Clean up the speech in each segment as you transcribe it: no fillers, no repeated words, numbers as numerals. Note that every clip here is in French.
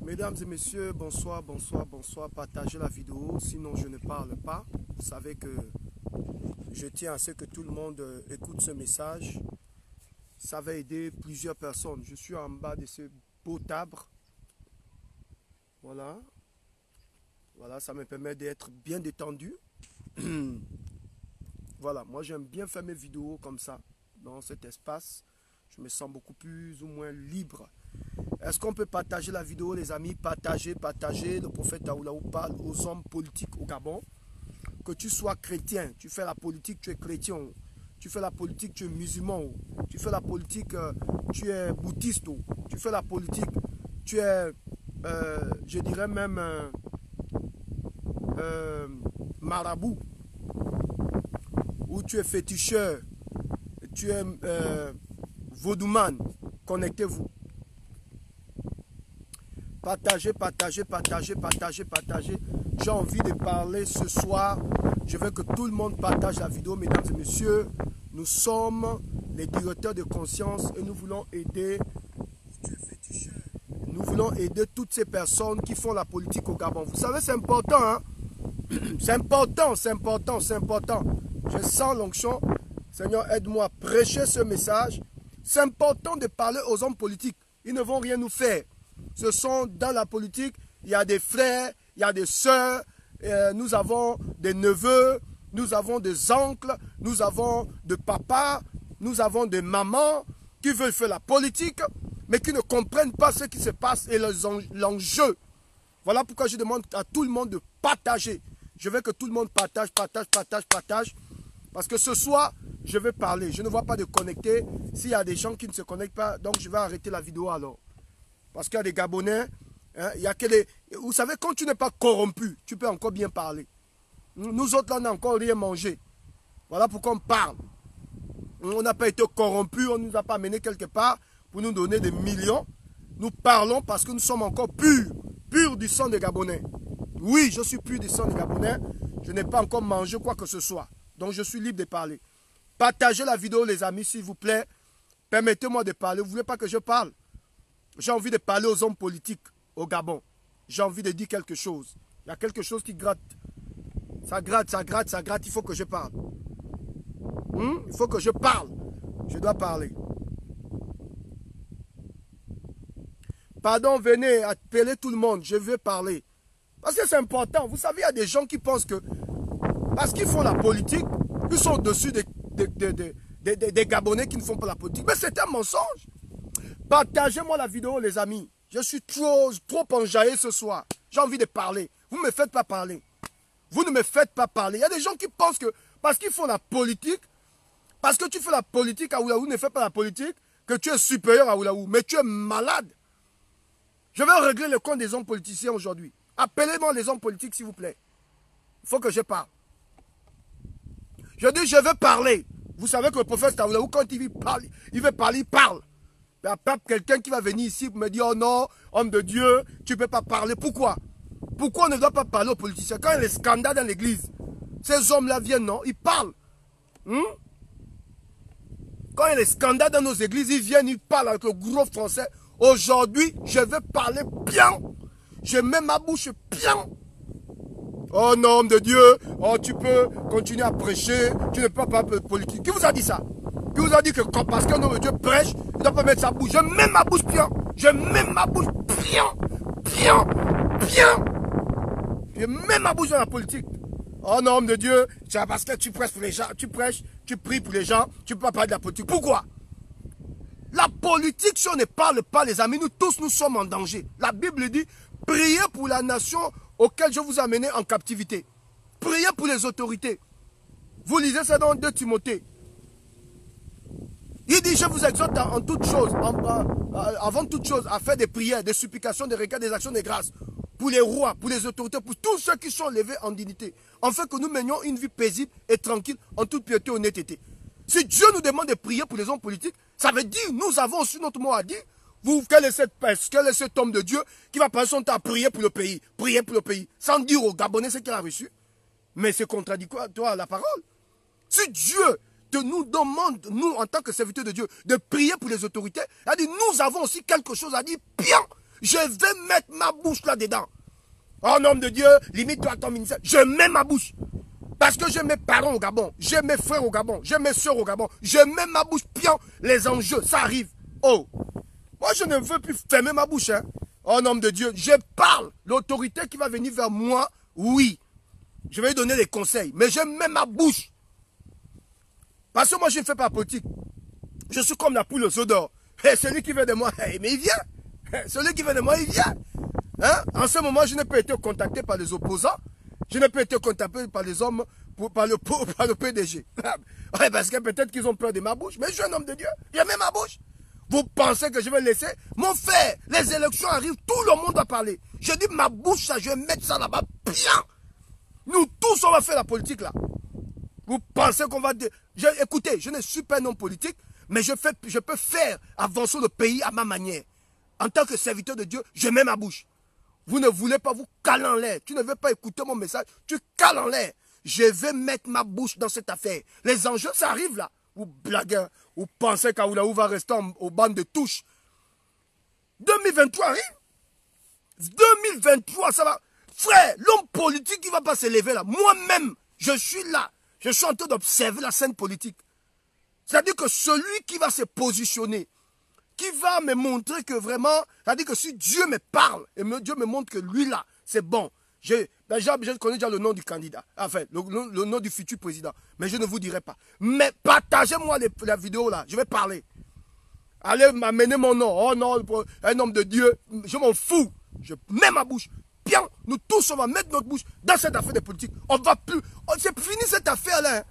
Mesdames et messieurs, bonsoir, bonsoir, bonsoir. Partagez la vidéo, sinon je ne parle pas. Vous savez que je tiens à ce que tout le monde écoute ce message. Ça va aider plusieurs personnes. Je suis en bas de ce beau arbre. Voilà. Voilà, ça me permet d'être bien détendu. Voilà, moi j'aime bien faire mes vidéos comme ça, dans cet espace. Je me sens beaucoup plus ou moins libre. Est-ce qu'on peut partager la vidéo, les amis? Partagez. Le prophète Daoulaou parle aux hommes politiques au Gabon. Que tu sois chrétien, tu fais la politique, tu es chrétien. Tu fais la politique, tu es musulman. Tu fais la politique, tu es bouddhiste. Tu fais la politique, tu es, je dirais même, marabout. Ou tu es féticheur. Tu es vaudouman. Connectez-vous. Partagez. J'ai envie de parler ce soir. Je veux que tout le monde partage la vidéo, mesdames et messieurs. Nous sommes les directeurs de conscience et nous voulons aider. Nous voulons aider toutes ces personnes qui font la politique au Gabon. Vous savez, c'est important, hein? C'est important. Je sens l'onction. Seigneur, aide-moi à prêcher ce message. C'est important de parler aux hommes politiques. Ils ne vont rien nous faire. Ce sont dans la politique, il y a des frères, il y a des sœurs, nous avons des neveux, nous avons des oncles, nous avons des papas, nous avons des mamans qui veulent faire la politique, mais qui ne comprennent pas ce qui se passe et l'enjeu. Voilà pourquoi je demande à tout le monde de partager. Je veux que tout le monde partage. Parce que ce soir, je vais parler. Je ne vois pas de connecter. S'il y a des gens qui ne se connectent pas, donc je vais arrêter la vidéo alors. Parce qu'il y a des Gabonais, hein, il y a que les... Vous savez, quand tu n'es pas corrompu, tu peux encore bien parler. Nous autres, là, on n'a encore rien mangé. Voilà pourquoi on parle. On n'a pas été corrompus, on ne nous a pas amenés quelque part pour nous donner des millions. Nous parlons parce que nous sommes encore purs du sang des Gabonais. Oui, je suis pur du sang des Gabonais. Je n'ai pas encore mangé quoi que ce soit. Donc, je suis libre de parler. Partagez la vidéo, les amis, s'il vous plaît. Permettez-moi de parler. Vous ne voulez pas que je parle? J'ai envie de parler aux hommes politiques au Gabon. J'ai envie de dire quelque chose. Il y a quelque chose qui gratte. Ça gratte. Il faut que je parle. Il faut que je parle. Je dois parler. Pardon, venez, appelez tout le monde. Je veux parler. Parce que c'est important. Vous savez, il y a des gens qui pensent que parce qu'ils font la politique, ils sont au-dessus des Gabonais qui ne font pas la politique. Mais c'est un mensonge. Partagez-moi la vidéo, les amis. Je suis trop enjaillé ce soir. J'ai envie de parler. Vous ne me faites pas parler. Vous ne me faites pas parler. Il y a des gens qui pensent que parce qu'ils font la politique, parce que tu fais la politique à Oulaou, ne fais pas la politique, que tu es supérieur à Oulaou. Mais tu es malade. Je vais régler le compte des hommes politiciens aujourd'hui. Appelez-moi les hommes politiques, s'il vous plaît. Il faut que je parle. Je dis, je veux parler. Vous savez que le prophète Taoulaou, quand il veut parler, il parle. Il n'y a pas quelqu'un qui va venir ici pour me dire, oh non, homme de Dieu, tu ne peux pas parler. Pourquoi? Pourquoi on ne doit pas parler aux politiciens? Quand il y a des scandales dans l'église, ces hommes-là viennent, non? Ils parlent. Quand il y a des scandales dans nos églises, ils viennent, ils parlent avec le gros français. Aujourd'hui, je vais parler bien. Je mets ma bouche bien. Oh non, homme de Dieu, oh tu peux continuer à prêcher, tu ne peux pas parler de politique. Qui vous a dit ça? Qui vous a dit que parce qu'un homme de Dieu prêche, il ne doit pas mettre sa bouche? Je mets ma bouche bien. Je mets ma bouche bien. Je mets ma bouche dans la politique. Oh non, homme de Dieu, parce que tu prêches pour les gens, tu pries pour les gens, tu ne peux pas parler de la politique. Pourquoi? La politique, si on ne parle pas, les amis, nous tous, nous sommes en danger. La Bible dit, priez pour la nation auquel je vous ai amené en captivité. Priez pour les autorités. Vous lisez ça dans 2 Timothée. Il dit, je vous exhorte en toutes choses, avant toute chose, à faire des prières, des supplications, des requêtes, des actions de grâce, pour les rois, pour les autorités, pour tous ceux qui sont levés en dignité, afin que nous menions une vie paisible et tranquille, en toute piété et honnêteté. Si Dieu nous demande de prier pour les hommes politiques, ça veut dire, nous avons aussi notre mot à dire. Quel est cet homme de Dieu qui va passer son temps à prier pour le pays, sans dire aux Gabonais ce qu'il a reçu? Mais c'est contradictoire à la parole. Si Dieu nous demande, nous, en tant que serviteurs de Dieu, de prier pour les autorités, elle dit, nous avons aussi quelque chose à dire bien. Je vais mettre ma bouche là-dedans. Oh nom de Dieu, limite-toi à ton ministère. Je mets ma bouche. Parce que j'ai mes parents au Gabon, j'ai mes frères au Gabon, j'ai mes soeurs au Gabon. Je mets ma bouche, pion, les enjeux, ça arrive. Oh, moi je ne veux plus fermer ma bouche. Hein. Oh nom de Dieu, je parle. L'autorité qui va venir vers moi, oui. Je vais lui donner des conseils, mais je mets ma bouche. Parce que moi je ne fais pas politique. Je suis comme la poule aux œufs d'or. Et celui qui vient de moi, mais il vient. Celui qui vient de moi, il vient. Hein? En ce moment, je n'ai pas été contacté par les opposants. Je n'ai pas été contacté par les hommes, par le PDG. Ouais, parce que peut-être qu'ils ont peur de ma bouche. Mais je suis un homme de Dieu. Je mets ma bouche. Vous pensez que je vais laisser? Mon frère, les élections arrivent, tout le monde va parler. Je dis ma bouche, ça, je vais mettre ça là-bas. Bien. Nous tous, on va faire la politique là. Vous pensez qu'on va... Écoutez, je ne suis pas un homme politique, mais je peux faire avancer le pays à ma manière. En tant que serviteur de Dieu, je mets ma bouche. Vous ne voulez pas vous caler en l'air. Tu ne veux pas écouter mon message. Tu cales en l'air. Je vais mettre ma bouche dans cette affaire. Les enjeux, ça arrive là. Vous blaguez. Vous pensez qu'Aoulaou va rester au banc de touche. 2023 arrive. 2023, ça va. Frère, l'homme politique, il ne va pas se lever là. Moi-même, je suis là. Je suis en train d'observer la scène politique. C'est-à-dire que celui qui va se positionner, qui va me montrer que vraiment, c'est-à-dire que si Dieu me parle, et Dieu me montre que lui là, c'est bon. Je connais déjà le nom du candidat, enfin, le nom du futur président, mais je ne vous dirai pas. Mais partagez-moi la vidéo là, je vais parler. Allez m'amener mon nom, oh non, un homme de Dieu, je m'en fous. Je mets ma bouche. Bien, nous tous, on va mettre notre bouche dans cette affaire de politique. On va plus, c'est fini cette affaire là. Hein.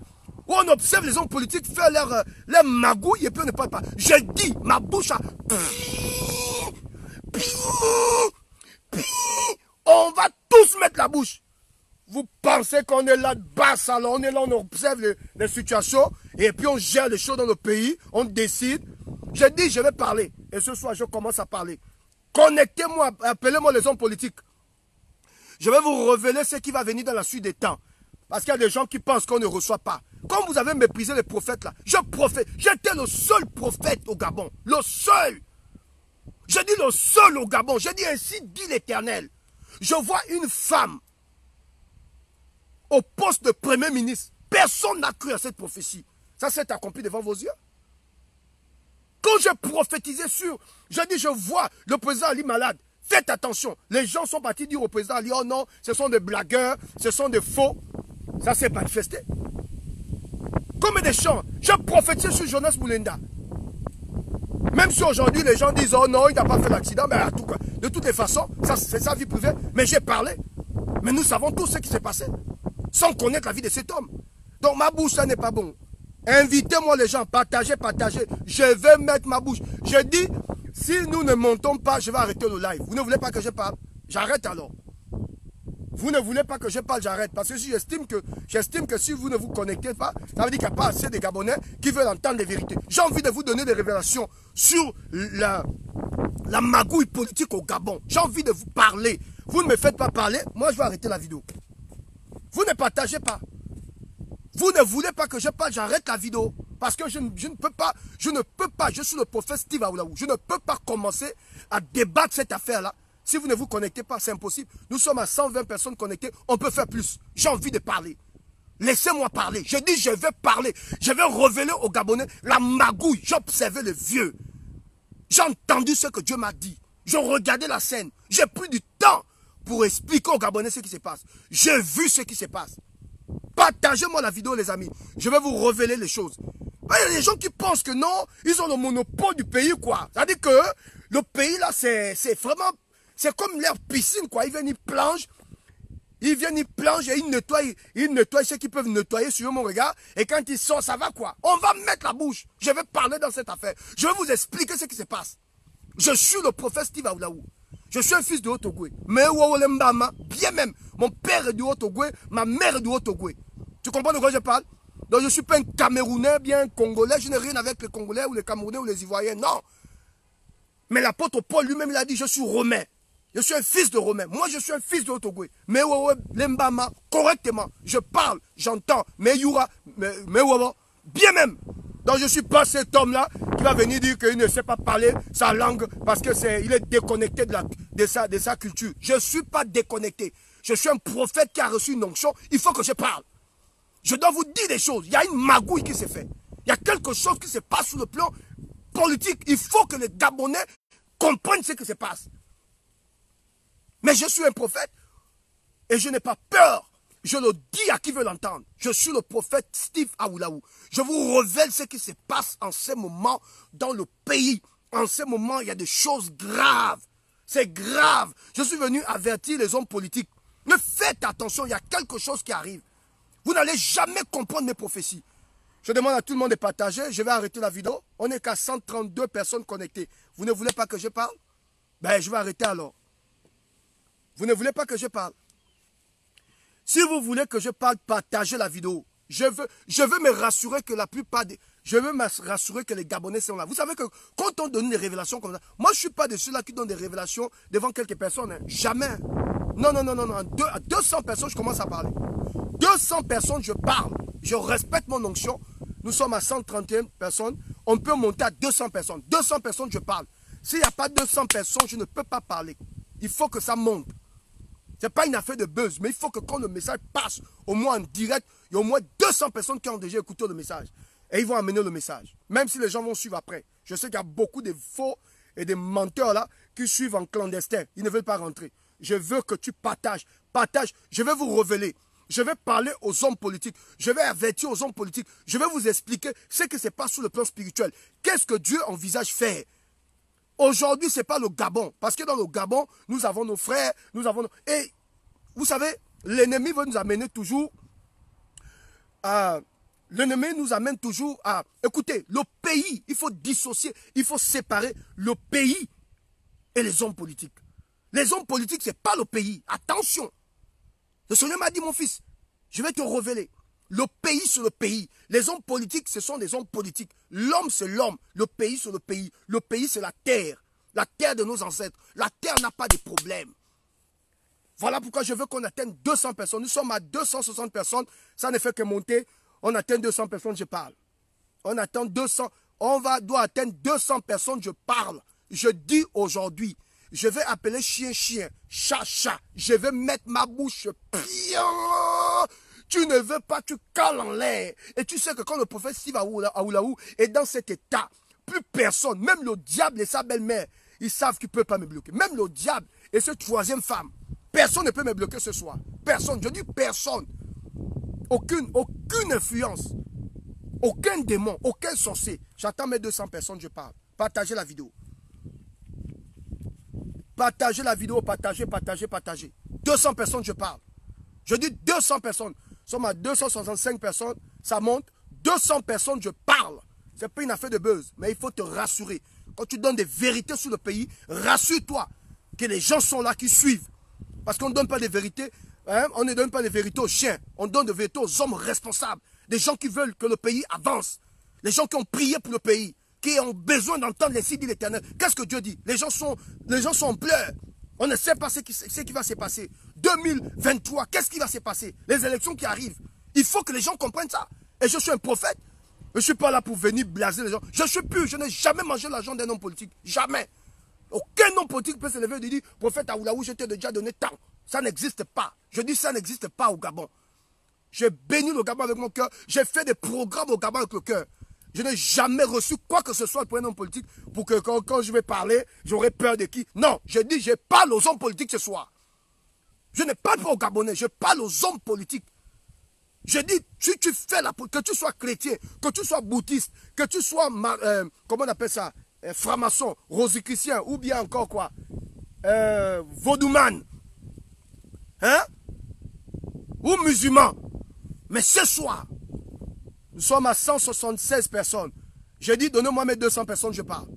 Où on observe les hommes politiques faire leur magouille et puis on ne parle pas. Je dis, ma bouche a... On va tous mettre la bouche. Vous pensez qu'on est là de bas salon, on est là, on observe les situations et puis on gère les choses dans le pays, on décide. Je dis, je vais parler. Et ce soir, je commence à parler. Connectez-moi, appelez-moi les hommes politiques. Je vais vous révéler ce qui va venir dans la suite des temps. Parce qu'il y a des gens qui pensent qu'on ne reçoit pas. Comme vous avez méprisé les prophètes là, j'étais le seul prophète au Gabon. Le seul. Je dis le seul au Gabon. Je dis ainsi dit l'Éternel. Je vois une femme au poste de Premier ministre. Personne n'a cru à cette prophétie. Ça s'est accompli devant vos yeux. Quand je prophétisais sur, je dis je vois le président Ali malade. Faites attention. Les gens sont partis dire au président Ali, oh non, ce sont des blagueurs, ce sont des faux. Ça s'est manifesté. Comme des chants. Je prophétisais sur Jonas Boulenda. Même si aujourd'hui les gens disent, oh non, il n'a pas fait l'accident, mais de toutes les façons, c'est sa vie privée. Mais j'ai parlé. Mais nous savons tout ce qui s'est passé. Sans connaître la vie de cet homme. Donc ma bouche, ça n'est pas bon. Invitez-moi les gens, partagez. Je vais mettre ma bouche. Je dis, si nous ne montons pas, je vais arrêter le live. Vous ne voulez pas que je parle? J'arrête alors. Vous ne voulez pas que je parle, j'arrête. Parce que j'estime que si vous ne vous connectez pas, ça veut dire qu'il n'y a pas assez de Gabonais qui veulent entendre les vérités. J'ai envie de vous donner des révélations sur la magouille politique au Gabon. J'ai envie de vous parler. Vous ne me faites pas parler, moi je vais arrêter la vidéo. Vous ne partagez pas. Vous ne voulez pas que je parle, j'arrête la vidéo. Parce que je ne peux pas, je suis le prophète Steve Aoulaou. Je ne peux pas commencer à débattre cette affaire-là. Si vous ne vous connectez pas, c'est impossible. Nous sommes à 120 personnes connectées, on peut faire plus. J'ai envie de parler. Laissez-moi parler. Je dis, je vais parler. Je vais révéler aux Gabonais la magouille. J'ai observé le vieux. J'ai entendu ce que Dieu m'a dit. Je regardais la scène. J'ai pris du temps pour expliquer aux Gabonais ce qui se passe. J'ai vu ce qui se passe. Partagez-moi la vidéo, les amis. Je vais vous révéler les choses. Il y a des gens qui pensent que non, ils ont le monopole du pays, quoi. C'est-à-dire que le pays, là, c'est vraiment... C'est comme leur piscine, quoi. Ils viennent, ils plongent. Ils viennent, ils plongent et ils nettoient ceux qui peuvent nettoyer sur mon regard. Et quand ils sortent, ça va, quoi. On va mettre la bouche. Je vais parler dans cette affaire. Je vais vous expliquer ce qui se passe. Je suis le prophète Steve Aoulaou. Je suis un fils de Haut-Ogoué. Mais bien même. Mon père est du Haut-Ogoué, ma mère est du Haut-Ogoué. Tu comprends de quoi je parle? Donc je ne suis pas un Camerounais, bien un Congolais. Je n'ai rien avec les Congolais ou les Camerounais ou les Ivoiriens. Non. Mais l'apôtre Paul lui-même, il a dit, je suis romain. Je suis un fils de Romain. Moi, je suis un fils de Haut-Ogoué. Mais l'embama, correctement. Je parle, j'entends. Mais Yura, mais bien même. Donc je ne suis pas cet homme-là qui va venir dire qu'il ne sait pas parler sa langue parce qu'il est déconnecté de sa culture. Je ne suis pas déconnecté. Je suis un prophète qui a reçu une onction. Il faut que je parle. Je dois vous dire des choses. Il y a une magouille qui s'est faite. Il y a quelque chose qui se passe sur le plan politique. Il faut que les Gabonais comprennent ce qui se passe. Mais je suis un prophète et je n'ai pas peur. Je le dis à qui veut l'entendre. Je suis le prophète Steve Awulaou. Je vous révèle ce qui se passe en ce moment dans le pays. En ce moment, il y a des choses graves. C'est grave. Je suis venu avertir les hommes politiques. Ne faites attention, il y a quelque chose qui arrive. Vous n'allez jamais comprendre mes prophéties. Je demande à tout le monde de partager. Je vais arrêter la vidéo. On n'est qu'à 132 personnes connectées. Vous ne voulez pas que je parle? Ben, je vais arrêter alors. Vous ne voulez pas que je parle? Si vous voulez que je parle, partagez la vidéo. Je veux me rassurer que la plupart des... Je veux me rassurer que les Gabonais sont là. Vous savez que quand on donne des révélations comme ça, moi je ne suis pas de ceux-là qui donnent des révélations devant quelques personnes. Hein. Jamais. Non. À 200 personnes, je commence à parler. 200 personnes, je parle. Je respecte mon onction. Nous sommes à 131 personnes. On peut monter à 200 personnes. 200 personnes, je parle. S'il n'y a pas 200 personnes, je ne peux pas parler. Il faut que ça monte. Ce n'est pas une affaire de buzz, mais il faut que quand le message passe, au moins en direct, il y a au moins 200 personnes qui ont déjà écouté le message. Et ils vont amener le message. Même si les gens vont suivre après. Je sais qu'il y a beaucoup de faux et de menteurs là qui suivent en clandestin. Ils ne veulent pas rentrer. Je veux que tu partages. Partage. Je vais vous révéler. Je vais parler aux hommes politiques. Je vais avertir aux hommes politiques. Je vais vous expliquer ce qui se passe sur le plan spirituel. Qu'est-ce que Dieu envisage faire? Aujourd'hui, ce n'est pas le Gabon. Parce que dans le Gabon, nous avons nos frères, nous avons nos... Et vous savez, l'ennemi veut nous amener toujours à... L'ennemi nous amène toujours à... Écoutez, le pays, il faut dissocier, il faut séparer le pays et les hommes politiques. Les hommes politiques, ce n'est pas le pays. Attention. Le Seigneur m'a dit, mon fils, je vais te révéler. Le pays, c'est le pays. Les hommes politiques, ce sont des hommes politiques. L'homme, c'est l'homme. Le pays, c'est le pays. Le pays, c'est la terre. La terre de nos ancêtres. La terre n'a pas de problème. Voilà pourquoi je veux qu'on atteigne 200 personnes. Nous sommes à 260 personnes. Ça ne fait que monter. On atteint 200 personnes, je parle. On attend 200. Doit atteindre 200 personnes, je parle. Je dis aujourd'hui, je vais appeler chien, chien, chat, chat. Je vais mettre ma bouche bien. Tu ne veux pas, tu cales en l'air. Et tu sais que quand le prophète Steve Awulaou est dans cet état, plus personne, même le diable et sa belle-mère, ils savent qu'ils ne peuvent pas me bloquer. Même le diable et cette troisième femme, personne ne peut me bloquer ce soir. Personne, je dis personne. Aucune influence. Aucun démon, aucun sorcier. J'attends mes 200 personnes, je parle. Partagez la vidéo. Partagez la vidéo, partagez. 200 personnes, je parle. Je dis 200 personnes. Nous sommes à 265 personnes, ça monte. 200 personnes, je parle. Ce n'est pas une affaire de buzz, mais il faut te rassurer. Quand tu donnes des vérités sur le pays, rassure-toi que les gens sont là qui suivent. Parce qu'on ne donne pas des vérités, hein, on ne donne pas des vérités aux chiens. On donne des vérités aux hommes responsables. Des gens qui veulent que le pays avance. Les gens qui ont prié pour le pays. Qui ont besoin d'entendre les signes de l'Éternel. Qu'est-ce que Dieu dit? Les gens sont en pleurs. On ne sait pas ce qui va se passer. 2023, qu'est-ce qui va se passer? Les élections qui arrivent. Il faut que les gens comprennent ça. Et je suis un prophète. Je ne suis pas là pour venir blaser les gens. Je n'ai jamais mangé l'argent d'un homme politique. Jamais. Aucun homme politique peut se lever et dire, prophète Awulaou, je t'ai déjà donné tant. Ça n'existe pas. Je dis ça n'existe pas au Gabon. J'ai béni le Gabon avec mon cœur. J'ai fait des programmes au Gabon avec le cœur. Je n'ai jamais reçu quoi que ce soit pour un homme politique pour que quand je vais parler, j'aurai peur de qui. Non, je dis, je parle aux hommes politiques ce soir. Je ne parle pas aux Gabonais, je parle aux hommes politiques. Je dis, si tu fais que tu sois chrétien, que tu sois bouddhiste, que tu sois, comment on appelle ça, franc-maçon, rosicrucien, ou bien encore quoi, vaudouman, hein, ou musulman. Mais ce soir, nous sommes à 176 personnes. J'ai dit, donnez-moi mes 200 personnes, je parle.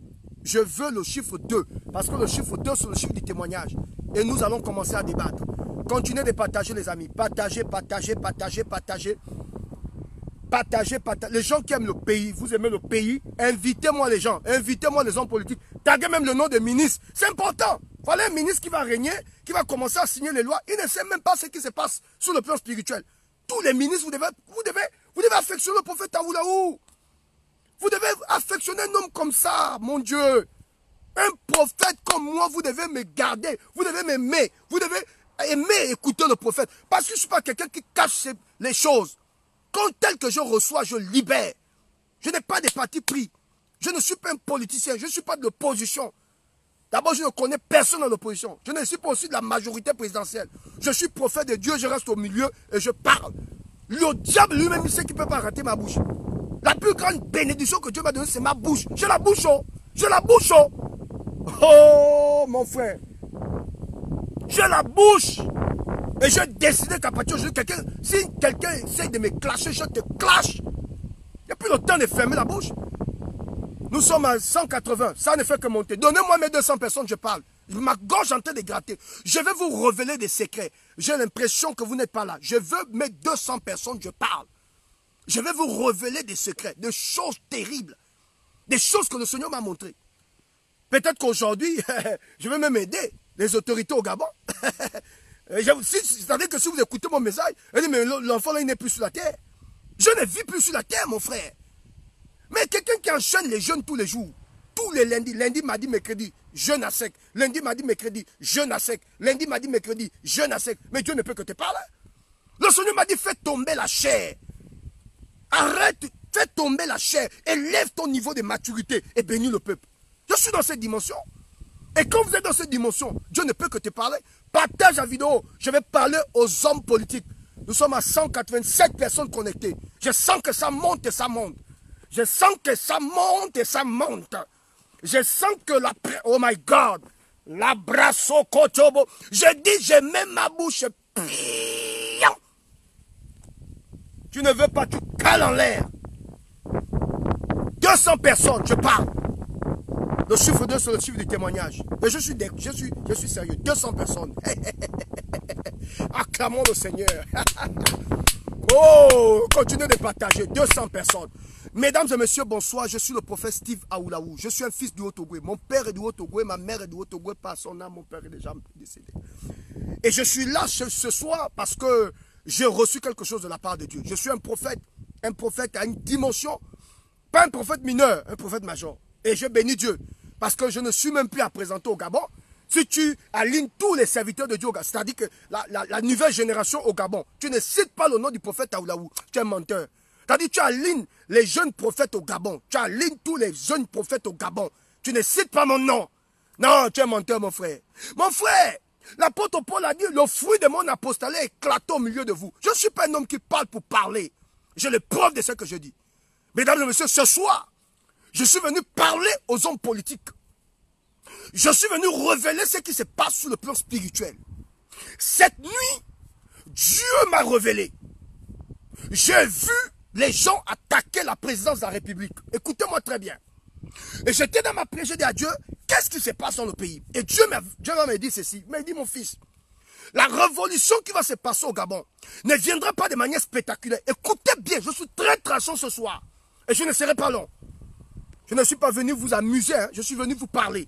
Je veux le chiffre 2. Parce que le chiffre 2, c'est le chiffre du témoignage. Et nous allons commencer à débattre. Continuez de partager, les amis. Partagez. Les gens qui aiment le pays, vous aimez le pays, invitez-moi les gens. Invitez-moi les hommes politiques. Taguez même le nom des ministres. C'est important. Voilà un ministre qui va régner, qui va commencer à signer les lois. Il ne sait même pas ce qui se passe sur le plan spirituel. Tous les ministres, vous devez affectionner le prophète Awulaou. Vous devez affectionner un homme comme ça, mon Dieu. Un prophète comme moi, vous devez me garder, vous devez m'aimer, vous devez aimer écouter le prophète. Parce que je ne suis pas quelqu'un qui cache les choses. Quand tel que je reçois, je libère. Je n'ai pas de parti pris. Je ne suis pas un politicien, je ne suis pas de l'opposition. D'abord, je ne connais personne dans l'opposition. Je ne suis pas aussi de la majorité présidentielle. Je suis prophète de Dieu, je reste au milieu et je parle. Le diable lui-même, il sait qu'il ne peut pas rater ma bouche. La plus grande bénédiction que Dieu m'a donnée, c'est ma bouche. J'ai la bouche, oh. J'ai la bouche, oh. Oh, mon frère. J'ai la bouche. Et j'ai décidé qu'à partir d'aujourd'hui, si quelqu'un essaie de me clasher, je te clash. Il n'y a plus le temps de fermer la bouche. Nous sommes à 180, ça ne fait que monter. Donnez-moi mes 200 personnes, je parle. Ma gorge est en train de gratter. Je vais vous révéler des secrets. J'ai l'impression que vous n'êtes pas là. Je veux mes 200 personnes, je parle. Je vais vous révéler des secrets, des choses terribles. Des choses que le Seigneur m'a montrées. Peut-être qu'aujourd'hui, je vais même aider les autorités au Gabon. C'est-à-dire que si vous écoutez mon message, vous dites, mais l'enfant là, il n'est plus sur la terre. Je ne vis plus sur la terre, mon frère. Mais quelqu'un qui enchaîne les jeûnes tous les jours, tous les lundis, lundi, mardi, mercredi, jeûne à sec, lundi, mardi, mercredi, jeûne à sec, lundi, mardi, mercredi, jeûne à sec. Mais Dieu ne peut que te parler. Le Seigneur m'a dit, fais tomber la chair. Arrête, fais tomber la chair, élève ton niveau de maturité et bénis le peuple. Je suis dans cette dimension. Et quand vous êtes dans cette dimension, Dieu ne peut que te parler. Partage la vidéo. Je vais parler aux hommes politiques. Nous sommes à 187 personnes connectées. Je sens que ça monte et ça monte. Je sens que ça monte et ça monte. Je sens que la... Oh my God. La brasso kotobo. Je dis, je mets ma bouche. Tu ne veux pas, tu cales en l'air. 200 personnes, je parle. Le chiffre 2, c'est le chiffre du témoignage. Mais je suis sérieux. 200 personnes. Acclamons le Seigneur. Oh, continuez de partager. 200 personnes. Mesdames et messieurs, bonsoir. Je suis le prophète Steve Aoulaou. Je suis un fils du Haut-Ogooué. Mon père est du Haut-Ogooué. Ma mère est du Haut-Ogooué. Par son âme, mon père est déjà décédé. Et je suis là ce soir parce que j'ai reçu quelque chose de la part de Dieu. Je suis un prophète à une dimension. Pas un prophète mineur, un prophète major. Et je bénis Dieu. Parce que je ne suis même plus à présenter au Gabon. Si tu alignes tous les serviteurs de Dieu, c'est-à-dire que la nouvelle génération au Gabon, tu ne cites pas le nom du prophète Aoulaou, tu es un menteur. C'est-à-dire que tu alignes les jeunes prophètes au Gabon, tu alignes tous les jeunes prophètes au Gabon, tu ne cites pas mon nom. Non, tu es un menteur, mon frère. Mon frère, l'apôtre Paul a dit, le fruit de mon apostolat éclate au milieu de vous. Je ne suis pas un homme qui parle pour parler. J'ai les preuves de ce que je dis. Mesdames et messieurs, ce soir, je suis venu parler aux hommes politiques. Je suis venu révéler ce qui se passe sur le plan spirituel. Cette nuit, Dieu m'a révélé. J'ai vu les gens attaquer la présidence de la République. Écoutez-moi très bien. Et j'étais dans ma prière, j'ai dit à Dieu, qu'est-ce qui se passe dans le pays? Et Dieu m'a dit ceci. Il m'a dit, mon fils, la révolution qui va se passer au Gabon ne viendra pas de manière spectaculaire. Écoutez bien, je suis très tranchant ce soir. Et je ne serai pas long. Je ne suis pas venu vous amuser, hein. Je suis venu vous parler.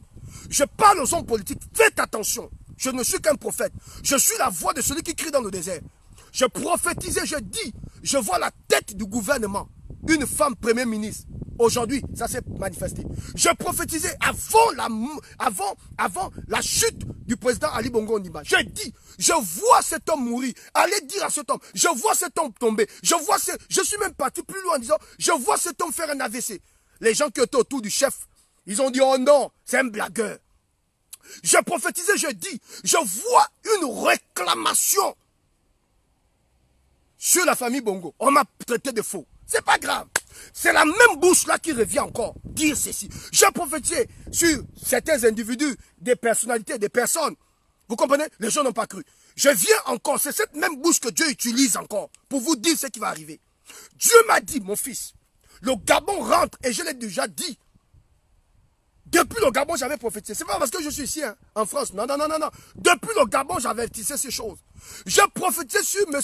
Je parle aux hommes politiques. Faites attention. Je ne suis qu'un prophète. Je suis la voix de celui qui crie dans le désert. Je prophétisais, je dis, je vois la tête du gouvernement. Une femme premier ministre. Aujourd'hui, ça s'est manifesté. Je prophétisais avant la chute du président Ali Bongo Ondimba. Je dis, je vois cet homme mourir. Allez dire à cet homme, je vois cet homme tomber. Je suis même parti plus loin en disant, je vois cet homme faire un AVC. Les gens qui étaient autour du chef, ils ont dit, oh non, c'est un blagueur. Je prophétisais, je dis, je vois une réclamation sur la famille Bongo. On m'a traité de faux. C'est pas grave. C'est la même bouche là qui revient encore dire ceci. Je prophétisais sur certains individus, des personnalités, des personnes. Vous comprenez? Les gens n'ont pas cru. Je viens encore, c'est cette même bouche que Dieu utilise encore pour vous dire ce qui va arriver. Dieu m'a dit, mon fils, le Gabon rentre, et je l'ai déjà dit. Depuis le Gabon, j'avais prophétisé. C'est pas parce que je suis ici, hein, en France. Non, non, non, non, non. Depuis le Gabon, j'avertissais ces choses. Je prophétisais sur M.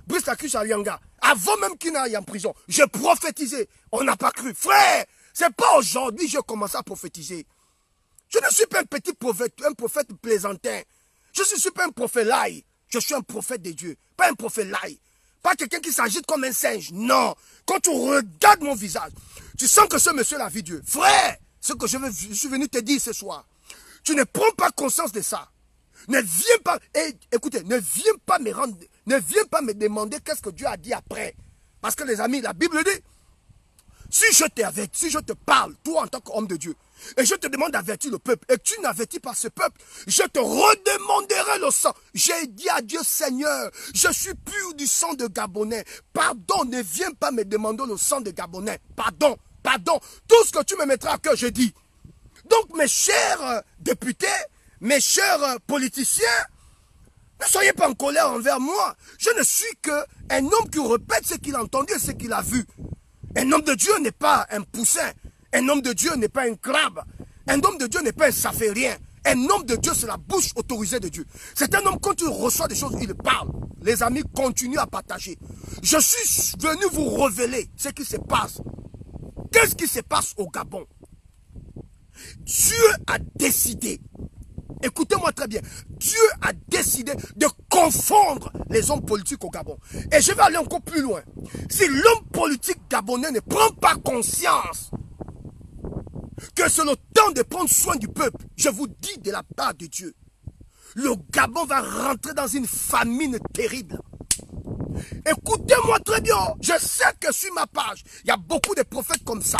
Brice Lacriche Alianga. Avant même qu'il n'aille en prison. Je prophétisais. On n'a pas cru. Frère, c'est pas aujourd'hui que j'ai commencé à prophétiser. Je ne suis pas un petit prophète, un prophète plaisantin. Je ne suis pas un prophète laï. Je suis un prophète de Dieu. Pas un prophète laï. Pas quelqu'un qui s'agite comme un singe. Non. Quand tu regardes mon visage, tu sens que ce monsieur a vu Dieu. Frère, ce que je suis venu te dire ce soir, tu ne prends pas conscience de ça. Ne viens pas, écoutez, ne viens pas me demander qu'est-ce que Dieu a dit après. Parce que les amis, la Bible dit, si je te parle, toi en tant qu'homme de Dieu, et je te demande d'avertir le peuple, et tu n'avertis pas ce peuple, je te redemanderai le sang. J'ai dit à Dieu, Seigneur, je suis pur du sang de Gabonais. Pardon, ne viens pas me demander le sang de Gabonais. Pardon, pardon. Tout ce que tu me mettras à cœur, je dis. Donc, mes chers députés, mes chers politiciens, ne soyez pas en colère envers moi. Je ne suis qu'un homme qui répète ce qu'il a entendu et ce qu'il a vu. Un homme de Dieu n'est pas un poussin. Un homme de Dieu n'est pas un crabe. Un homme de Dieu n'est pas un saférien. Un homme de Dieu, c'est la bouche autorisée de Dieu. C'est un homme, quand il reçoit des choses, il parle. Les amis, continuez à partager. Je suis venu vous révéler ce qui se passe. Qu'est-ce qui se passe au Gabon? Dieu a décidé, écoutez-moi très bien, Dieu a décidé de confondre les hommes politiques au Gabon. Et je vais aller encore plus loin. Si l'homme politique gabonais ne prend pas conscience que c'est le temps de prendre soin du peuple, je vous dis de la part de Dieu, le Gabon va rentrer dans une famine terrible. Écoutez-moi très bien, je sais que sur ma page, il y a beaucoup de prophètes comme ça,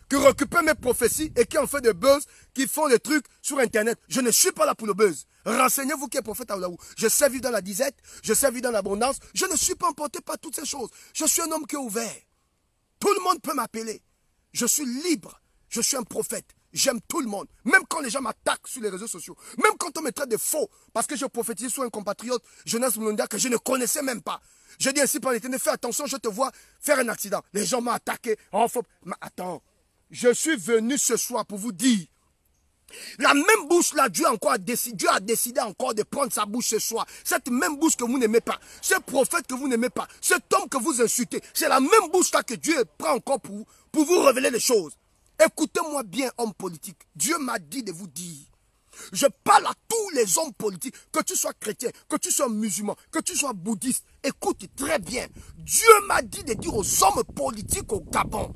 qui récupèrent mes prophéties et qui ont fait des buzz, qui font des trucs sur Internet. Je ne suis pas là pour le buzz. Renseignez-vous qui est prophète à Oulaou. Je sais vivre dans la disette, je sais vivre dans l'abondance. Je ne suis pas emporté par toutes ces choses. Je suis un homme qui est ouvert. Tout le monde peut m'appeler. Je suis libre. Je suis un prophète. J'aime tout le monde. Même quand les gens m'attaquent sur les réseaux sociaux. Même quand on me traite de faux. Parce que je prophétise sur un compatriote, Jonas Mulonda, que je ne connaissais même pas. Je dis ainsi par l'Éternel, fais attention, je te vois faire un accident. Les gens m'ont attaqué. Oh, faut... Mais attends. Je suis venu ce soir pour vous dire, la même bouche là, Dieu a décidé encore de prendre sa bouche ce soir. Cette même bouche que vous n'aimez pas, ce prophète que vous n'aimez pas, cet homme que vous insultez, c'est la même bouche là que Dieu prend encore pour vous révéler les choses. Écoutez-moi bien, homme politique. Dieu m'a dit de vous dire, je parle à tous les hommes politiques, que tu sois chrétien, que tu sois musulman, que tu sois bouddhiste. Écoute très bien, Dieu m'a dit de dire aux hommes politiques au Gabon,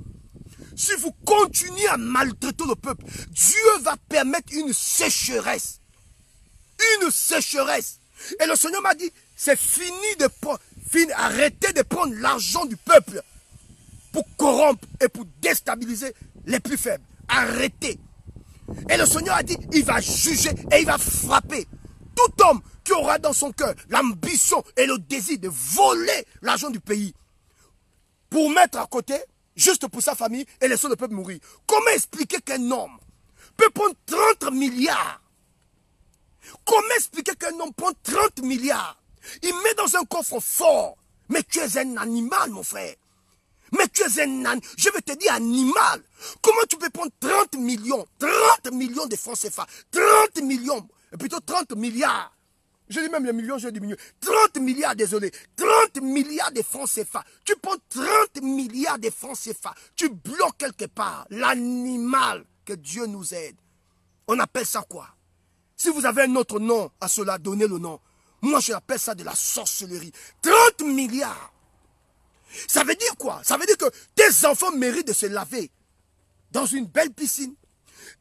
si vous continuez à maltraiter le peuple, Dieu va permettre une sécheresse. Une sécheresse. Et le Seigneur m'a dit, c'est fini de prendre, arrêtez de prendre l'argent du peuple pour corrompre et pour déstabiliser les plus faibles. Arrêtez. Et le Seigneur a dit, il va juger et il va frapper tout homme qui aura dans son cœur l'ambition et le désir de voler l'argent du pays pour mettre à côté, juste pour sa famille, et laisser le peuple mourir. Comment expliquer qu'un homme peut prendre 30 milliards? Comment expliquer qu'un homme prend 30 milliards? Il met dans un coffre fort. Mais tu es un animal, mon frère. Mais tu es un animal. Je vais te dire animal. Comment tu peux prendre 30 millions? 30 millions de francs CFA. 30 millions. Et plutôt 30 milliards. Je dis même les millions, je diminue. 30 milliards, désolé. 30 milliards de francs CFA. Tu prends 30 milliards de francs CFA. Tu bloques quelque part l'animal. Que Dieu nous aide. On appelle ça quoi? Si vous avez un autre nom à cela, donnez le nom. Moi, je appelle ça de la sorcellerie. 30 milliards. Ça veut dire quoi? Ça veut dire que tes enfants méritent de se laver dans une belle piscine.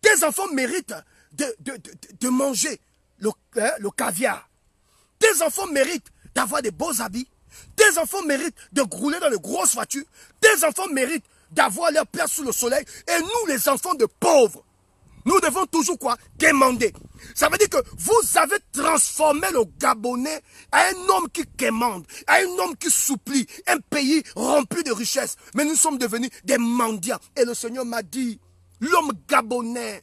Tes enfants méritent de manger le caviar. Tes enfants méritent d'avoir des beaux habits. Tes enfants méritent de rouler dans de grosses voitures. Tes enfants méritent d'avoir leur place sous le soleil. Et nous, les enfants de pauvres, nous devons toujours quoi? Quémander. Ça veut dire que vous avez transformé le Gabonais à un homme qui quémande, à un homme qui supplie, un pays rempli de richesses. Mais nous sommes devenus des mendiants. Et le Seigneur m'a dit, l'homme gabonais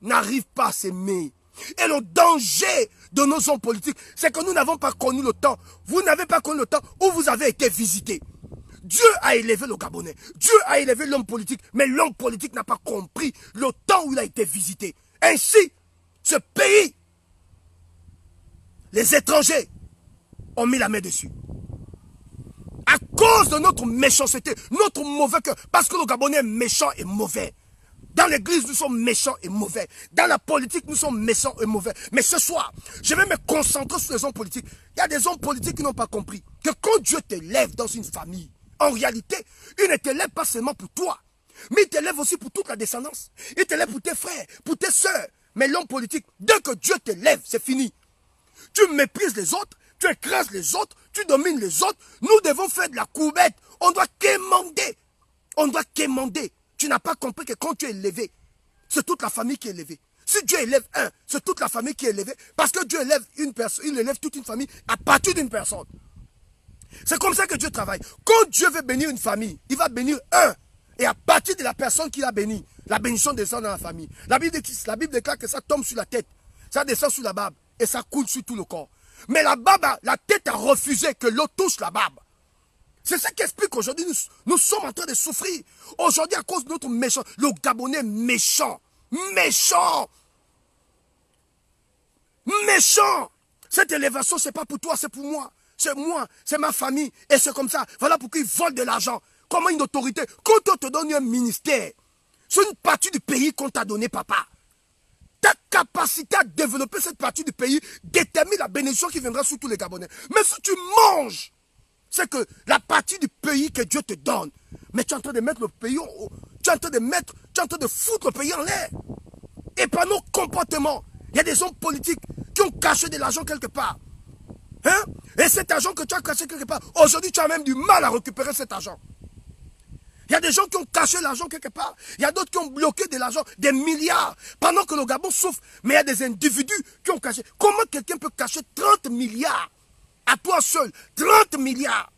n'arrive pas à s'aimer. Et le danger de nos hommes politiques, c'est que nous n'avons pas connu le temps. Vous n'avez pas connu le temps où vous avez été visité. Dieu a élevé le Gabonais. Dieu a élevé l'homme politique. Mais l'homme politique n'a pas compris le temps où il a été visité. Ainsi, ce pays, les étrangers ont mis la main dessus. À cause de notre méchanceté, notre mauvais cœur. Parce que le Gabonais est méchant et mauvais. Dans l'église, nous sommes méchants et mauvais. Dans la politique, nous sommes méchants et mauvais. Mais ce soir, je vais me concentrer sur les hommes politiques. Il y a des hommes politiques qui n'ont pas compris que quand Dieu t'élève dans une famille, en réalité, il ne t'élève pas seulement pour toi, mais il t'élève aussi pour toute la descendance. Il t'élève pour tes frères, pour tes soeurs. Mais l'homme politique, dès que Dieu t'élève, c'est fini. Tu méprises les autres, tu écrases les autres, tu domines les autres. Nous devons faire de la courbette. On doit quémander. On doit quémander. Tu n'as pas compris que quand tu es élevé, c'est toute la famille qui est élevée. Si Dieu élève un, c'est toute la famille qui est élevée. Parce que Dieu élève une personne, il élève toute une famille à partir d'une personne. C'est comme ça que Dieu travaille. Quand Dieu veut bénir une famille, il va bénir un. Et à partir de la personne qu'il a bénie, la bénédiction descend dans la famille. La Bible déclare que ça tombe sur la tête, ça descend sur la barbe et ça coule sur tout le corps. Mais la barbe, la tête a refusé que l'eau touche la barbe. C'est ça qui explique qu'aujourd'hui, nous sommes en train de souffrir. Aujourd'hui, à cause de notre méchant, le Gabonais méchant. Méchant. Méchant. Cette élévation, ce n'est pas pour toi, c'est pour moi. C'est moi, c'est ma famille. Et c'est comme ça. Voilà pourquoi ils volent de l'argent. Comment une autorité, quand on te donne un ministère, c'est une partie du pays qu'on t'a donné, papa. Ta capacité à développer cette partie du pays détermine la bénédiction qui viendra sur tous les Gabonais. Mais si tu manges, c'est que la partie du pays que Dieu te donne, mais tu es en train de mettre le pays, tu es en train de foutre le pays en l'air. Et par nos comportements, il y a des hommes politiques qui ont caché de l'argent quelque part. Hein? Et cet argent que tu as caché quelque part, aujourd'hui tu as même du mal à récupérer cet argent. Il y a des gens qui ont caché l'argent quelque part. Il y a d'autres qui ont bloqué de l'argent, des milliards, pendant que le Gabon souffre. Mais il y a des individus qui ont caché. Comment quelqu'un peut cacher 30 milliards à toi seul? 30 milliards.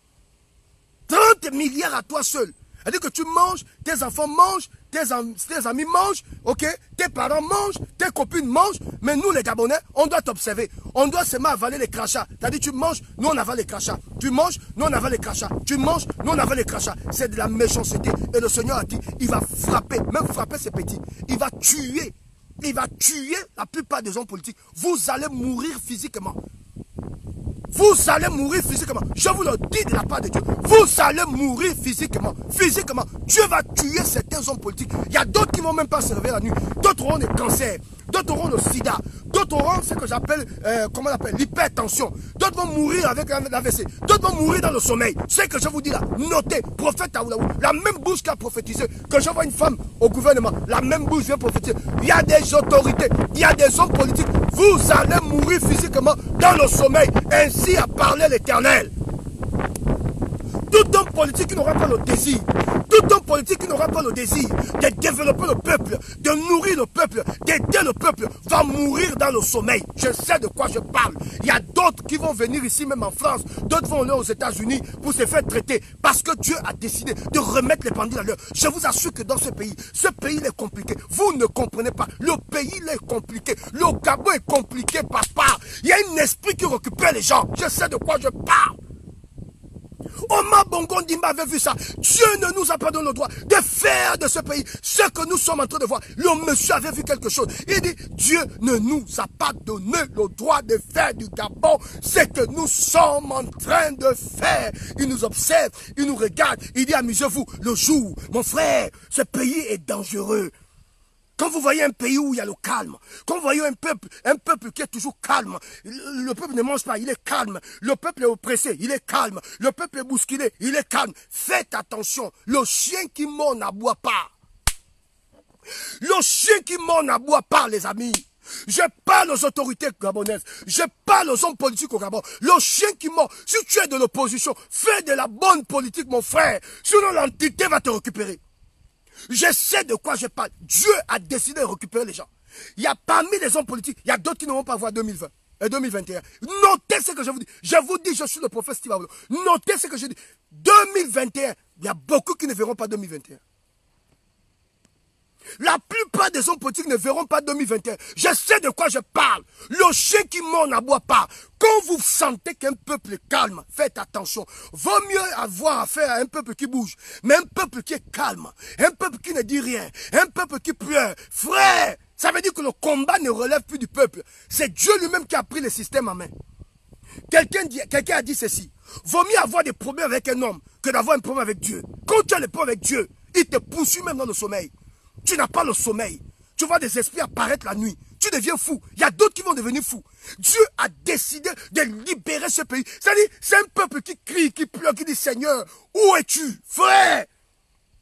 30 milliards à toi seul. C'est-à-dire que tu manges, tes enfants mangent, tes amis mangent, ok? Tes parents mangent, tes copines mangent, mais nous les Gabonais, on doit t'observer. On doit seulement avaler les crachats. C'est-à-dire tu manges, nous on avale les crachats. Tu manges, nous on avale les crachats. Tu manges, nous on avale les crachats. C'est de la méchanceté. Et le Seigneur a dit, il va frapper, même frapper ces petits. Il va tuer la plupart des hommes politiques. Vous allez mourir physiquement. Vous allez mourir physiquement. Je vous le dis de la part de Dieu. Vous allez mourir physiquement. Physiquement. Dieu va tuer certains hommes politiques. Il y a d'autres qui ne vont même pas se réveiller la nuit. D'autres auront des cancers. D'autres auront le sida. D'autres auront ce que j'appelle, comment on appelle, l'hypertension. D'autres vont mourir avec un AVC. D'autres vont mourir dans le sommeil. C'est que je vous dis là. Notez, prophète Aoulaou. La même bouche qui a prophétisé. Que je vois une femme au gouvernement. La même bouche vient prophétiser. Il y a des autorités. Il y a des hommes politiques. Vous allez mourir physiquement dans le sommeil. Ainsi a parlé l'Éternel. Tout homme politique qui n'aura pas le désir, tout homme politique qui n'aura pas le désir de développer le peuple, de nourrir le peuple, d'aider le peuple, va mourir dans le sommeil. Je sais de quoi je parle. Il y a d'autres qui vont venir ici, même en France, d'autres vont aller aux États-Unis pour se faire traiter, parce que Dieu a décidé de remettre les pendules à l'heure. Je vous assure que dans ce pays est compliqué. Vous ne comprenez pas. Le pays est compliqué. Le Gabon est compliqué, papa. Il y a un esprit qui récupère les gens. Je sais de quoi je parle. Omar Bongo Ndimba avait vu ça. Dieu ne nous a pas donné le droit de faire de ce pays ce que nous sommes en train de voir. Le monsieur avait vu quelque chose. Il dit, Dieu ne nous a pas donné le droit de faire du Gabon ce que nous sommes en train de faire. Il nous observe, il nous regarde, il dit, amusez-vous. Le jour, mon frère, ce pays est dangereux. Quand vous voyez un pays où il y a le calme, quand vous voyez un peuple qui est toujours calme, le peuple ne mange pas, il est calme, le peuple est oppressé, il est calme, le peuple est bousculé, il est calme. Faites attention, le chien qui mord n'aboie pas. Le chien qui mord n'aboie pas, les amis. Je parle aux autorités gabonaises, je parle aux hommes politiques au Gabon. Le chien qui mord, si tu es de l'opposition, fais de la bonne politique, mon frère, sinon l'entité va te récupérer. Je sais de quoi je parle. Dieu a décidé de récupérer les gens. Il y a parmi les hommes politiques, il y a d'autres qui ne vont pas voir 2020 et 2021. Notez ce que je vous dis. Je vous dis, je suis le prophète Steve Aoulou. Notez ce que je dis. 2021, il y a beaucoup qui ne verront pas 2021. La plupart des hommes politiques ne verront pas 2021. Je sais de quoi je parle. Le chien qui mord n'aboie pas. Quand vous sentez qu'un peuple est calme, faites attention. Vaut mieux avoir affaire à un peuple qui bouge, mais un peuple qui est calme, un peuple qui ne dit rien, un peuple qui pleure. Frère, ça veut dire que le combat ne relève plus du peuple. C'est Dieu lui-même qui a pris le système en main. Quelqu'un a dit ceci. Vaut mieux avoir des problèmes avec un homme que d'avoir un problème avec Dieu. Quand tu as des problèmes avec Dieu, il te poursuit même dans le sommeil. Tu n'as pas le sommeil. Tu vois des esprits apparaître la nuit. Tu deviens fou. Il y a d'autres qui vont devenir fous. Dieu a décidé de libérer ce pays. C'est-à-dire, c'est un peuple qui crie, qui pleure, qui dit, Seigneur, où es-tu? Frère,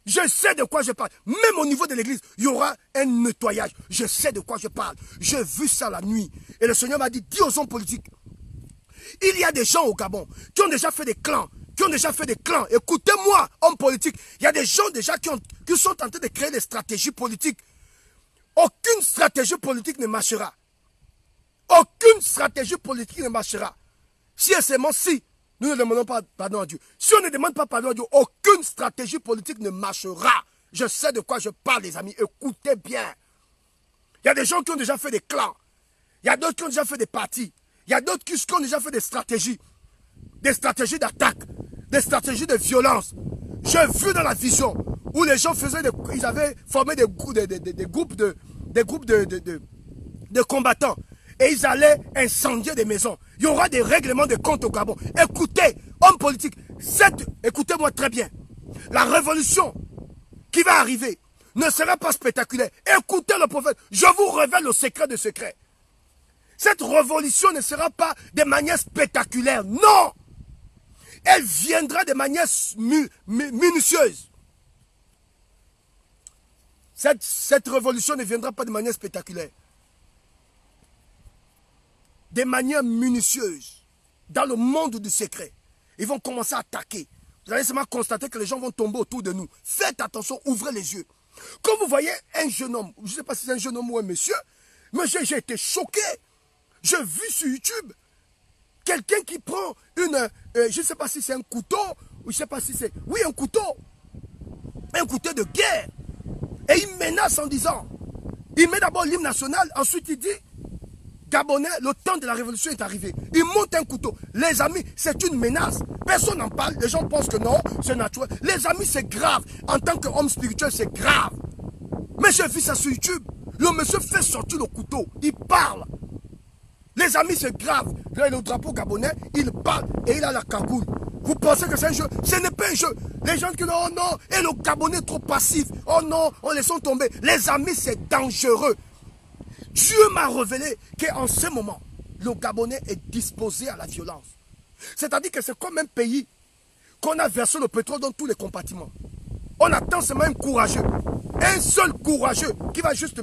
je sais de quoi je parle. Même au niveau de l'église, il y aura un nettoyage. Je sais de quoi je parle. J'ai vu ça la nuit. Et le Seigneur m'a dit, dis aux hommes politiques, il y a des gens au Gabon qui ont déjà fait des clans. Écoutez-moi, hommes politiques. Il y a des gens déjà qui sont en train de créer des stratégies politiques. Aucune stratégie politique ne marchera. Aucune stratégie politique ne marchera. Si et seulement si nous ne demandons pas pardon à Dieu. Si on ne demande pas pardon à Dieu, aucune stratégie politique ne marchera. Je sais de quoi je parle, les amis. Écoutez bien. Il y a des gens qui ont déjà fait des clans. Il y a d'autres qui ont déjà fait des partis. Il y a d'autres qui ont déjà fait des stratégies d'attaque, des stratégies de violence. J'ai vu dans la vision où les gens ils avaient formé des groupes de combattants et ils allaient incendier des maisons. Il y aura des règlements de compte au Gabon. Écoutez, hommes politiques, écoutez-moi très bien. La révolution qui va arriver ne sera pas spectaculaire. Écoutez le prophète, je vous révèle le secret de secret. Cette révolution ne sera pas de manière spectaculaire, non. Elle viendra de manière minutieuse. Cette révolution ne viendra pas de manière spectaculaire. De manière minutieuse. Dans le monde du secret. Ils vont commencer à attaquer. Vous allez seulement constater que les gens vont tomber autour de nous. Faites attention, ouvrez les yeux. Quand vous voyez un jeune homme, je ne sais pas si c'est un jeune homme ou un monsieur, mais j'ai été choqué. J'ai vu sur YouTube quelqu'un qui prend je ne sais pas si c'est un couteau, ou je ne sais pas si c'est... Oui, un couteau de guerre. Et il menace en disant, il met d'abord l'hymne national, ensuite il dit, Gabonais, le temps de la révolution est arrivé. Il monte un couteau. Les amis, c'est une menace. Personne n'en parle. Les gens pensent que non, c'est naturel. Les amis, c'est grave. En tant qu'homme spirituel, c'est grave. Mais j'ai vu ça sur YouTube. Le monsieur fait sortir le couteau. Il parle. Les amis, c'est grave. Là, le drapeau gabonais, il parle et il a la cagoule. Vous pensez que c'est un jeu? Ce n'est pas un jeu. Les gens qui disent, oh non, et le Gabonais est trop passif. Oh non, on les sent tomber. Les amis, c'est dangereux. Dieu m'a révélé qu'en ce moment, le Gabonais est disposé à la violence. C'est-à-dire que c'est comme un pays qu'on a versé le pétrole dans tous les compartiments. On attend seulement un courageux. Un seul courageux qui va juste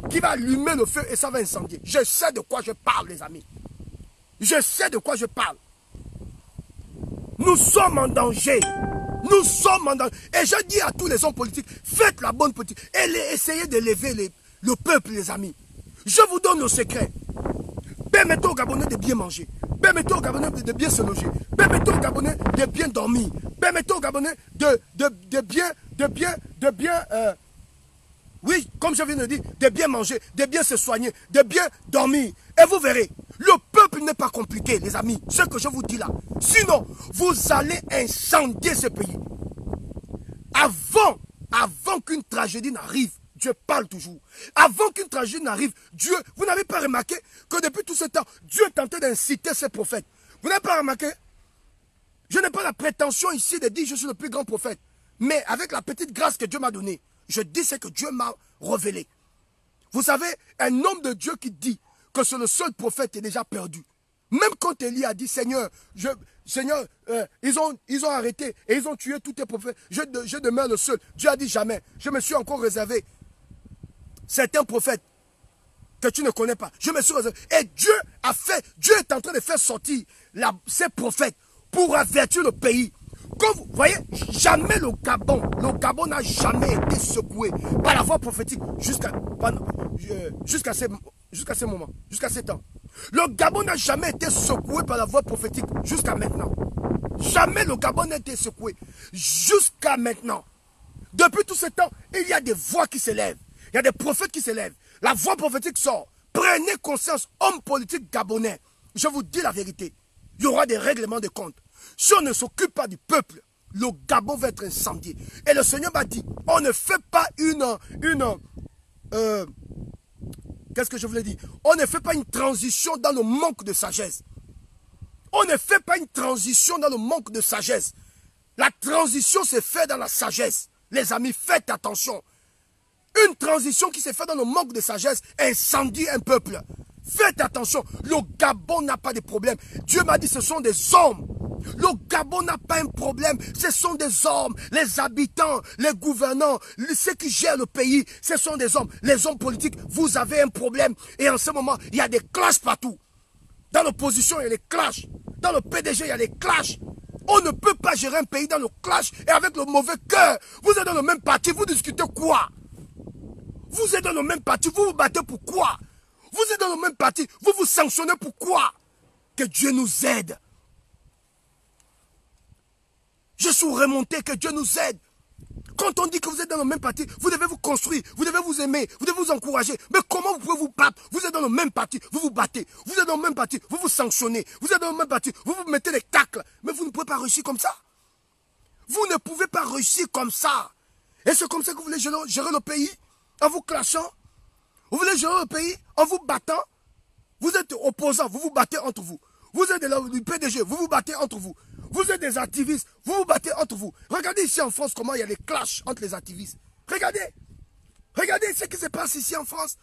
qui va allumer le feu et ça va incendier. Je sais de quoi je parle, les amis. Je sais de quoi je parle. Nous sommes en danger. Nous sommes en danger. Et je dis à tous les hommes politiques, faites la bonne politique. Et essayez d'élever le peuple, les amis. Je vous donne le secret. Permettez aux Gabonais de bien manger. Permettez aux Gabonais de bien se loger. Permettez aux Gabonais de bien dormir. Permettez aux Gabonais oui, comme je viens de dire, de bien manger, de bien se soigner, de bien dormir. Et vous verrez, le peuple n'est pas compliqué, les amis. Ce que je vous dis là. Sinon, vous allez incendier ce pays. Avant qu'une tragédie n'arrive, Dieu parle toujours. Avant qu'une tragédie n'arrive, Dieu, vous n'avez pas remarqué que depuis tout ce temps, Dieu est en train d'inciter ses prophètes. Vous n'avez pas remarqué? Je n'ai pas la prétention ici de dire que je suis le plus grand prophète. Mais avec la petite grâce que Dieu m'a donnée, je dis ce que Dieu m'a révélé. Vous savez, un homme de Dieu qui dit que c'est le seul prophète est déjà perdu. Même quand Élie a dit, Seigneur, ils ont arrêté et ils ont tué tous tes prophètes. Je demeure le seul. Dieu a dit jamais. Je me suis encore réservé certains prophètes que tu ne connais pas. Je me suis réservé. Et Dieu est en train de faire sortir ces prophètes pour avertir le pays. Comme vous voyez, jamais le Gabon n'a jamais été secoué par la voix prophétique jusqu'à ce moment, jusqu'à ce temps. Le Gabon n'a jamais été secoué par la voix prophétique jusqu'à maintenant. Jamais le Gabon n'a été secoué jusqu'à maintenant. Depuis tout ce temps, il y a des voix qui s'élèvent. Il y a des prophètes qui s'élèvent. La voix prophétique sort. Prenez conscience, hommes politiques gabonais. Je vous dis la vérité. Il y aura des règlements de compte. Si on ne s'occupe pas du peuple, le Gabon va être incendié. Et le Seigneur m'a dit, on ne fait pas qu'est-ce que je voulais dire? On ne fait pas une transition dans le manque de sagesse. On ne fait pas une transition dans le manque de sagesse. La transition se fait dans la sagesse. Les amis, faites attention. Une transition qui s'est faite dans le manque de sagesse incendie un peuple. Faites attention, le Gabon n'a pas de problème. Dieu m'a dit ce sont des hommes. Le Gabon n'a pas un problème, ce sont des hommes. Les habitants, les gouvernants, ceux qui gèrent le pays, ce sont des hommes. Les hommes politiques, vous avez un problème. Et en ce moment, il y a des clashs partout. Dans l'opposition, il y a des clashs. Dans le PDG, il y a des clashs. On ne peut pas gérer un pays dans le clash et avec le mauvais cœur. Vous êtes dans le même parti, vous discutez quoi? Vous êtes dans le même parti, vous vous battez pour quoi? Vous êtes dans le même parti, vous vous sanctionnez pour quoi? Que Dieu nous aide. Je suis remonté, que Dieu nous aide. Quand on dit que vous êtes dans le même parti, vous devez vous construire, vous devez vous aimer, vous devez vous encourager. Mais comment vous pouvez vous battre? Vous êtes dans le même parti, vous vous battez. Vous êtes dans le même parti, vous vous sanctionnez. Vous êtes dans le même parti, vous vous mettez des tacles. Mais vous ne pouvez pas réussir comme ça. Vous ne pouvez pas réussir comme ça. Et c'est comme ça que vous voulez gérer le pays? En vous clashant? Vous voulez gérer le pays en vous battant? Vous êtes opposants, vous vous battez entre vous. Vous êtes du PDG, vous vous battez entre vous. Vous êtes des activistes, vous vous battez entre vous. Regardez ici en France comment il y a des clashs entre les activistes. Regardez. Regardez ce qui se passe ici en France.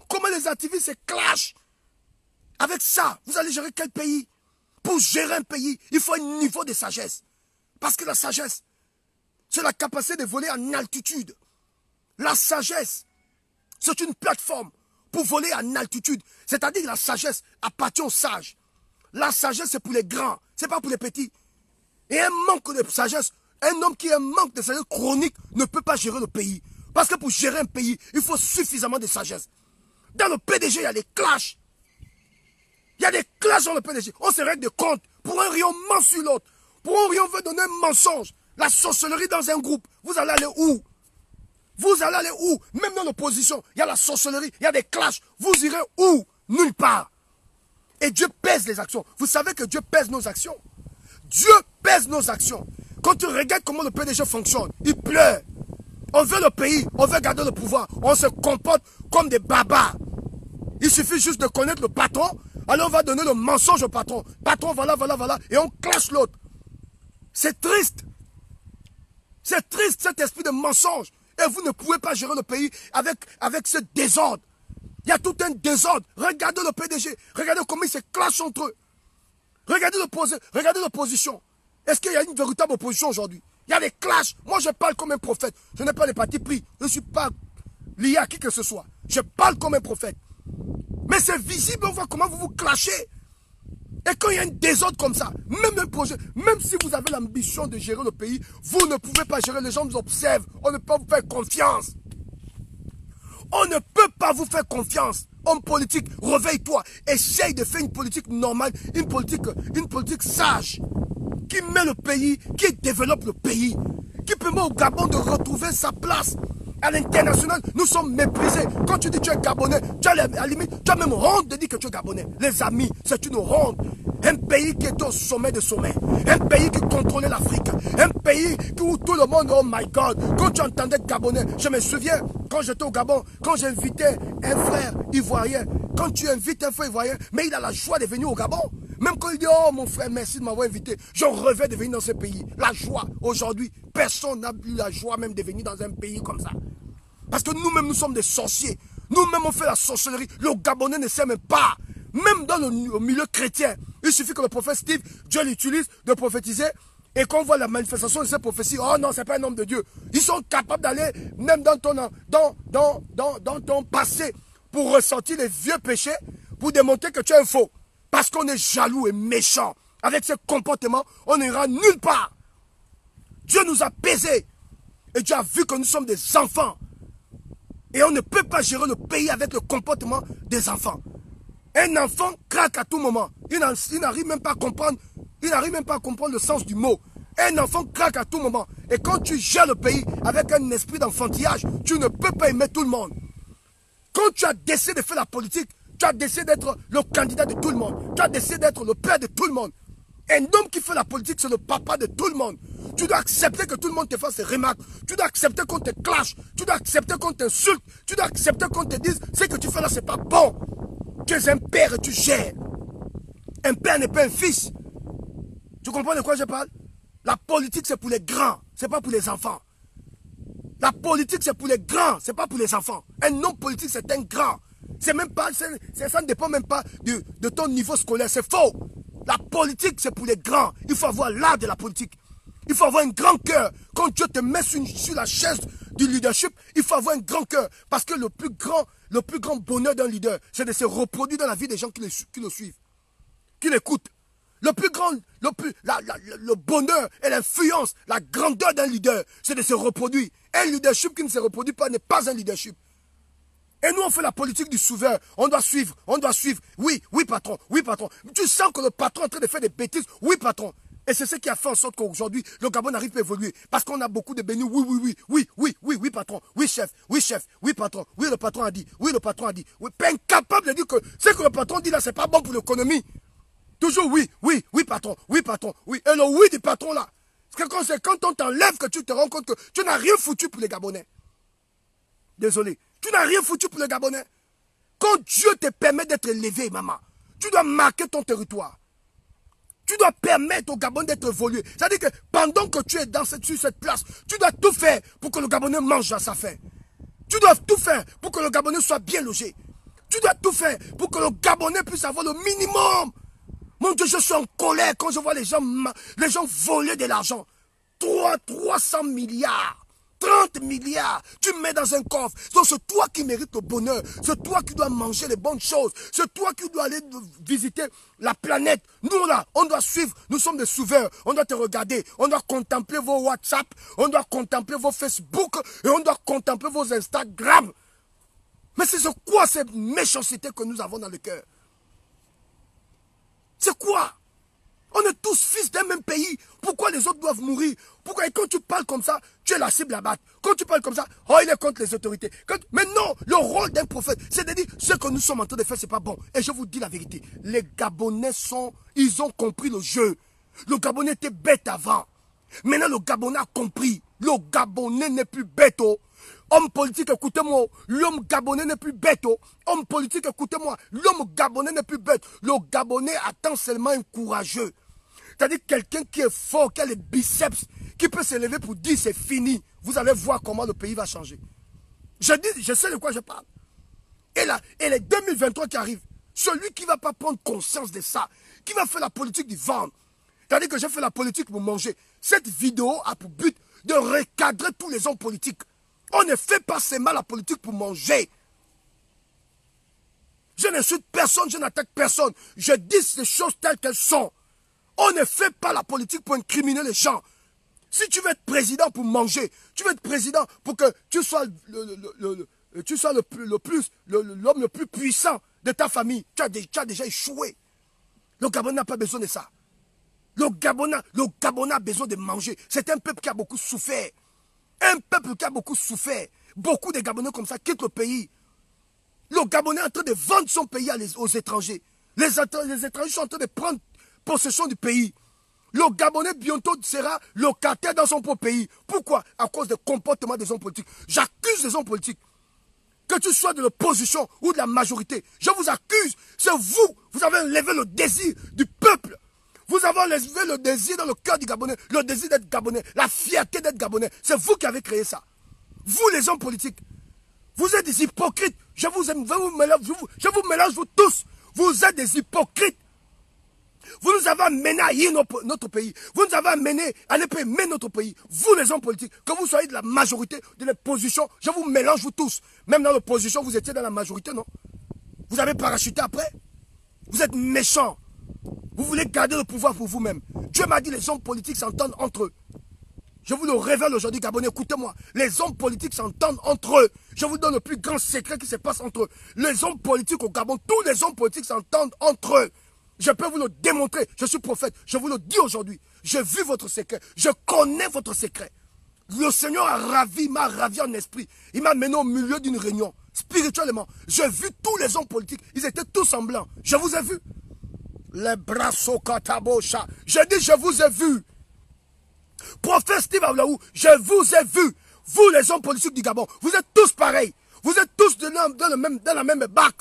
Comment les activistes se clashent. Avec ça, vous allez gérer quel pays? Pour gérer un pays, il faut un niveau de sagesse. Parce que la sagesse, c'est la capacité de voler en altitude. La sagesse, c'est une plateforme pour voler en altitude. C'est-à-dire que la sagesse appartient aux sages. La sagesse, c'est pour les grands, ce n'est pas pour les petits. Et un manque de sagesse, un homme qui a un manque de sagesse chronique ne peut pas gérer le pays. Parce que pour gérer un pays, il faut suffisamment de sagesse. Dans le PDG, il y a des clashs. Il y a des clashs dans le PDG. On se règle de compte. Pour un rayon, on ment sur l'autre. Pour un rayon, on veut donner un mensonge. La sorcellerie dans un groupe, vous allez aller où? Vous allez aller où? Même dans l'opposition, il y a la sorcellerie, il y a des clashs. Vous irez où? Nulle part. Et Dieu pèse les actions. Vous savez que Dieu pèse nos actions. Dieu pèse nos actions. Quand tu regardes comment le PDG fonctionne, il pleure. On veut le pays, on veut garder le pouvoir. On se comporte comme des barbares. Il suffit juste de connaître le patron. Alors on va donner le mensonge au patron. Patron, voilà, voilà, voilà. Et on clash l'autre. C'est triste. C'est triste cet esprit de mensonge. Et vous ne pouvez pas gérer le pays avec ce désordre. Il y a tout un désordre. Regardez le PDG. Regardez comment ils se clashent entre eux. Regardez l'opposition. Est-ce qu'il y a une véritable opposition aujourd'hui? Il y a des clashs. Moi, je parle comme un prophète. Je n'ai pas les partis pris. Je ne suis pas lié à qui que ce soit. Je parle comme un prophète. Mais c'est visible. On voit comment vous vous clashez. Et quand il y a un désordre comme ça, même un projet, même si vous avez l'ambition de gérer le pays, vous ne pouvez pas gérer. Les gens vous observent. On ne peut pas vous faire confiance. On ne peut pas vous faire confiance. Homme politique, réveille-toi. Essaye de faire une politique normale, une politique sage, qui met le pays, qui développe le pays, qui permet au Gabon de retrouver sa place. À l'international, nous sommes méprisés. Quand tu dis que tu es Gabonais, tu as, à la limite, tu as même honte de dire que tu es Gabonais. Les amis, c'est une honte. Un pays qui est au sommet de sommet. Un pays qui contrôlait l'Afrique. Un pays où tout le monde, oh my God. Quand tu entendais Gabonais, je me souviens, quand j'étais au Gabon, quand j'invitais un frère ivoirien, quand tu invites un frère ivoirien, mais il a la joie de venir au Gabon. Même quand il dit, oh mon frère, merci de m'avoir invité, je rêvais de venir dans ce pays. La joie, aujourd'hui, personne n'a eu la joie même de venir dans un pays comme ça. Parce que nous-mêmes, nous sommes des sorciers. Nous-mêmes, on fait la sorcellerie. Le Gabonais ne sait même pas. Même dans le milieu chrétien, il suffit que le prophète Steve, Dieu l'utilise de prophétiser. Et qu'on voit la manifestation de ces prophéties, oh non, ce n'est pas un homme de Dieu. Ils sont capables d'aller même dans ton passé pour ressortir les vieux péchés, pour démontrer que tu es un faux. Parce qu'on est jaloux et méchant. Avec ce comportement, on n'ira nulle part. Dieu nous a baisés. Et Dieu a vu que nous sommes des enfants. Et on ne peut pas gérer le pays avec le comportement des enfants. Un enfant craque à tout moment. Il n'arrive même pas à comprendre. Il n'arrive même pas à comprendre le sens du mot. Un enfant craque à tout moment. Et quand tu gères le pays avec un esprit d'enfantillage, tu ne peux pas aimer tout le monde. Quand tu as décidé de faire la politique, tu as décidé d'être le candidat de tout le monde. Tu as décidé d'être le père de tout le monde. Un homme qui fait la politique, c'est le papa de tout le monde. Tu dois accepter que tout le monde te fasse des remarques. Tu dois accepter qu'on te clash. Tu dois accepter qu'on t'insulte. Tu dois accepter qu'on te dise ce que tu fais là, c'est pas bon. Tu es un père et tu gères. Un père n'est pas un fils. Tu comprends de quoi je parle? La politique, c'est pour les grands. C'est pas pour les enfants. La politique, c'est pour les grands, c'est pas pour les enfants. Un homme politique, c'est un grand. Ça ne dépend même pas de ton niveau scolaire, c'est faux. La politique, c'est pour les grands. Il faut avoir l'art de la politique. Il faut avoir un grand cœur. Quand Dieu te met sur la chaise du leadership, il faut avoir un grand cœur. Parce que le plus grand bonheur d'un leader, c'est de se reproduire dans la vie des gens qui le suivent, qui l'écoutent. Le bonheur et l'influence, la grandeur d'un leader, c'est de se reproduire. Un leadership qui ne se reproduit pas n'est pas un leadership. Et nous, on fait la politique du sauveur. On doit suivre, on doit suivre. Oui, oui, patron, oui, patron. Tu sens que le patron est en train de faire des bêtises. Oui, patron. Et c'est ce qui a fait en sorte qu'aujourd'hui, le Gabon n'arrive pas à évoluer. Parce qu'on a beaucoup de bénis. Oui, oui, oui, oui, oui, oui, oui, patron. Oui, chef, oui, patron. Oui, le patron a dit. Oui, le patron a dit. Oui, pas incapable de dire que ce que le patron dit là, c'est pas bon pour l'économie. Toujours oui, oui, oui, patron, oui, patron, oui. Et le oui du patron là, c'est quand on t'enlève que tu te rends compte que tu n'as rien foutu pour les Gabonais. Désolé. Tu n'as rien foutu pour les Gabonais. Quand Dieu te permet d'être élevé, maman, tu dois marquer ton territoire. Tu dois permettre au Gabon d'être évolué. C'est-à-dire que pendant que tu es sur cette place, tu dois tout faire pour que le Gabonais mange à sa faim. Tu dois tout faire pour que le Gabonais soit bien logé. Tu dois tout faire pour que le Gabonais puisse avoir le minimum. Mon Dieu, je suis en colère quand je vois les gens voler de l'argent. 300 milliards. 30 milliards, tu mets dans un coffre. Donc c'est toi qui mérites le bonheur. C'est toi qui dois manger les bonnes choses. C'est toi qui dois aller visiter la planète. Nous là, on doit suivre. Nous sommes des sauveurs. On doit te regarder. On doit contempler vos WhatsApp. On doit contempler vos Facebook. Et on doit contempler vos Instagram. Mais c'est quoi cette méchanceté que nous avons dans le cœur? C'est quoi? On est tous fils d'un même pays. Pourquoi les autres doivent mourir? Pourquoi? Et quand tu parles comme ça, tu es la cible à battre. Quand tu parles comme ça, oh, il est contre les autorités. Mais non, le rôle d'un prophète, c'est de dire ce que nous sommes en train de faire, c'est pas bon. Et je vous dis la vérité. Les Gabonais ils ont compris le jeu. Le Gabonais était bête avant. Maintenant, le Gabonais a compris. Le Gabonais n'est plus bête. Oh. Homme politique, écoutez-moi. L'homme gabonais n'est plus bête. Oh. Homme politique, écoutez-moi. L'homme gabonais n'est plus bête. Le Gabonais attend seulement un courageux. C'est-à-dire quelqu'un qui est fort, qui a les biceps, qui peut se lever pour dire c'est fini. Vous allez voir comment le pays va changer. Je sais de quoi je parle. Et les 2023 qui arrivent, celui qui ne va pas prendre conscience de ça, qui va faire la politique du ventre, c'est-à-dire que j'ai fait la politique pour manger. Cette vidéo a pour but de recadrer tous les hommes politiques. On ne fait pas seulement la politique pour manger. Je n'insulte personne, je n'attaque personne. Je dis ces choses telles qu'elles sont. On ne fait pas la politique pour incriminer les gens. Si tu veux être président pour manger, tu veux être président pour que tu sois l'homme le plus puissant de ta famille, tu as déjà échoué. Le Gabon n'a pas besoin de ça. Le Gabon a besoin de manger. C'est un peuple qui a beaucoup souffert. Un peuple qui a beaucoup souffert. Beaucoup de Gabonais comme ça quittent le pays. Le Gabonais est en train de vendre son pays aux étrangers. Les étrangers sont en train de prendre possession du pays. Le Gabonais bientôt sera locataire dans son propre pays. Pourquoi? À cause des comportements des hommes politiques. J'accuse les hommes politiques. Que tu sois de l'opposition ou de la majorité. Je vous accuse. C'est vous. Vous avez enlevé le désir du peuple. Vous avez enlevé le désir dans le cœur du Gabonais. Le désir d'être Gabonais. La fierté d'être Gabonais. C'est vous qui avez créé ça. Vous les hommes politiques. Vous êtes des hypocrites. Je vous mélange vous tous. Vous êtes des hypocrites. Vous nous avez amené à haïr notre pays. Vous nous avez amené à ne pas aimer notre pays. Vous les hommes politiques, que vous soyez de la majorité, de l'opposition, je vous mélange vous tous. Même dans l'opposition, vous étiez dans la majorité, non? Vous avez parachuté après? Vous êtes méchants. Vous voulez garder le pouvoir pour vous-même. Dieu m'a dit les hommes politiques s'entendent entre eux. Je vous le révèle aujourd'hui, Gabonais, écoutez-moi. Les hommes politiques s'entendent entre eux. Je vous donne le plus grand secret qui se passe entre eux. Les hommes politiques au Gabon, tous les hommes politiques s'entendent entre eux. Je peux vous le démontrer. Je suis prophète. Je vous le dis aujourd'hui. J'ai vu votre secret. Je connais votre secret. Le Seigneur m'a ravi en esprit. Il m'a mené au milieu d'une réunion. Spirituellement. J'ai vu tous les hommes politiques. Ils étaient tous en blanc. Je vous ai vu. Les brassos katabosha. J'ai dit je vous ai vu. Prophète Steve Ablaou, je vous ai vu. Vous les hommes politiques du Gabon. Vous êtes tous pareils. Vous êtes tous dans la même bac.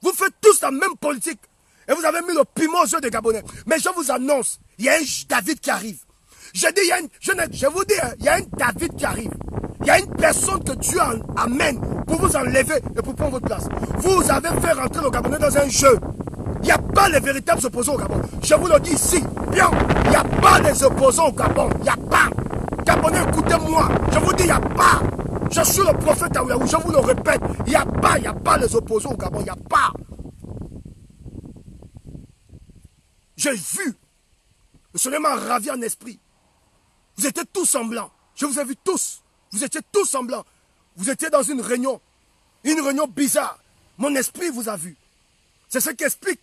Vous faites tous la même politique. Et vous avez mis le piment aux yeux des Gabonais. Mais je vous annonce, il y a un David qui arrive. Je vous dis, il y a un David qui arrive. Il y a une personne que Dieu amène pour vous enlever et pour prendre votre place. Vous avez fait rentrer le Gabonais dans un jeu. Il n'y a pas les véritables opposants au Gabon. Je vous le dis ici, bien, il n'y a pas les opposants au Gabon. Il n'y a pas. Gabonais, écoutez-moi. Je vous dis, il n'y a pas. Je suis le prophète Aouyaou, je vous le répète. Il n'y a pas les opposants au Gabon. Il n'y a pas. J'ai vu. Le soleil m'a ravi en esprit. Vous étiez tous semblants. Je vous ai vus tous. Vous étiez tous semblants. Vous étiez dans une réunion bizarre. Mon esprit vous a vu. C'est ce qui explique.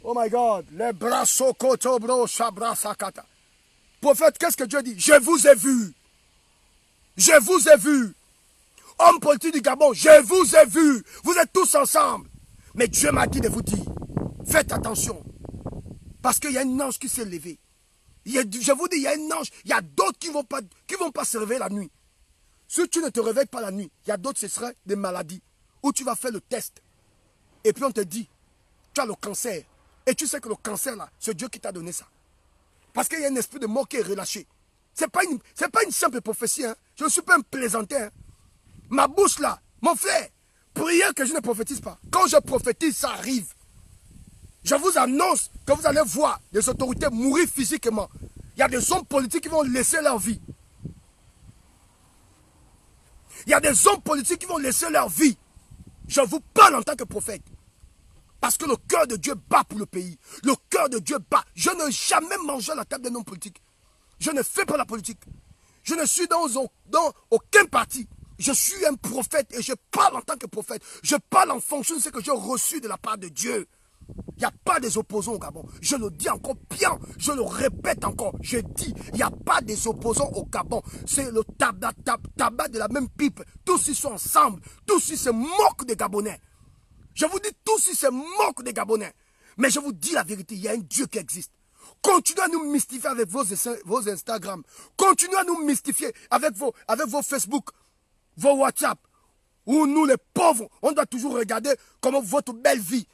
Oh my God. Les bras sokotobro shabra sakata. Prophète, qu'est-ce que Dieu dit? Je vous ai vu. Je vous ai vu. Homme politique du Gabon, je vous ai vu. Vous êtes tous ensemble. Mais Dieu m'a dit de vous dire, faites attention. Parce qu'il y a un ange qui s'est levé. Je vous dis, il y a un ange. Il y a d'autres qui ne vont pas se réveiller la nuit. Si tu ne te réveilles pas la nuit, il y a d'autres, ce serait des maladies. Où tu vas faire le test. Et puis on te dit, tu as le cancer. Et tu sais que le cancer là, c'est Dieu qui t'a donné ça. Parce qu'il y a un esprit de mort qui est relâché. Ce n'est pas une simple prophétie. Hein. Je ne suis pas un plaisantin. Hein. Ma bouche là, mon frère, prière que je ne prophétise pas. Quand je prophétise, ça arrive. Je vous annonce que vous allez voir des autorités mourir physiquement. Il y a des hommes politiques qui vont laisser leur vie. Il y a des hommes politiques qui vont laisser leur vie. Je vous parle en tant que prophète. Parce que le cœur de Dieu bat pour le pays. Le cœur de Dieu bat. Je n'ai jamais mangé à la table d'un homme politique. Je ne fais pas la politique. Je ne suis dans aucun parti. Je suis un prophète et je parle en tant que prophète. Je parle en fonction de ce que j'ai reçu de la part de Dieu. Il n'y a pas des opposants au Gabon. Je le dis encore bien. Je le répète encore. Je dis, il n'y a pas des opposants au Gabon. C'est le tabac de la même pipe. Tous ils sont ensemble. Tous ils se moquent des Gabonais. Je vous dis, tous ils se moquent des Gabonais. Mais je vous dis la vérité, il y a un Dieu qui existe. Continuez à nous mystifier avec vos Instagram. Continuez à nous mystifier avec vos Facebook, vos WhatsApp. Où nous les pauvres, on doit toujours regarder comment votre belle vie.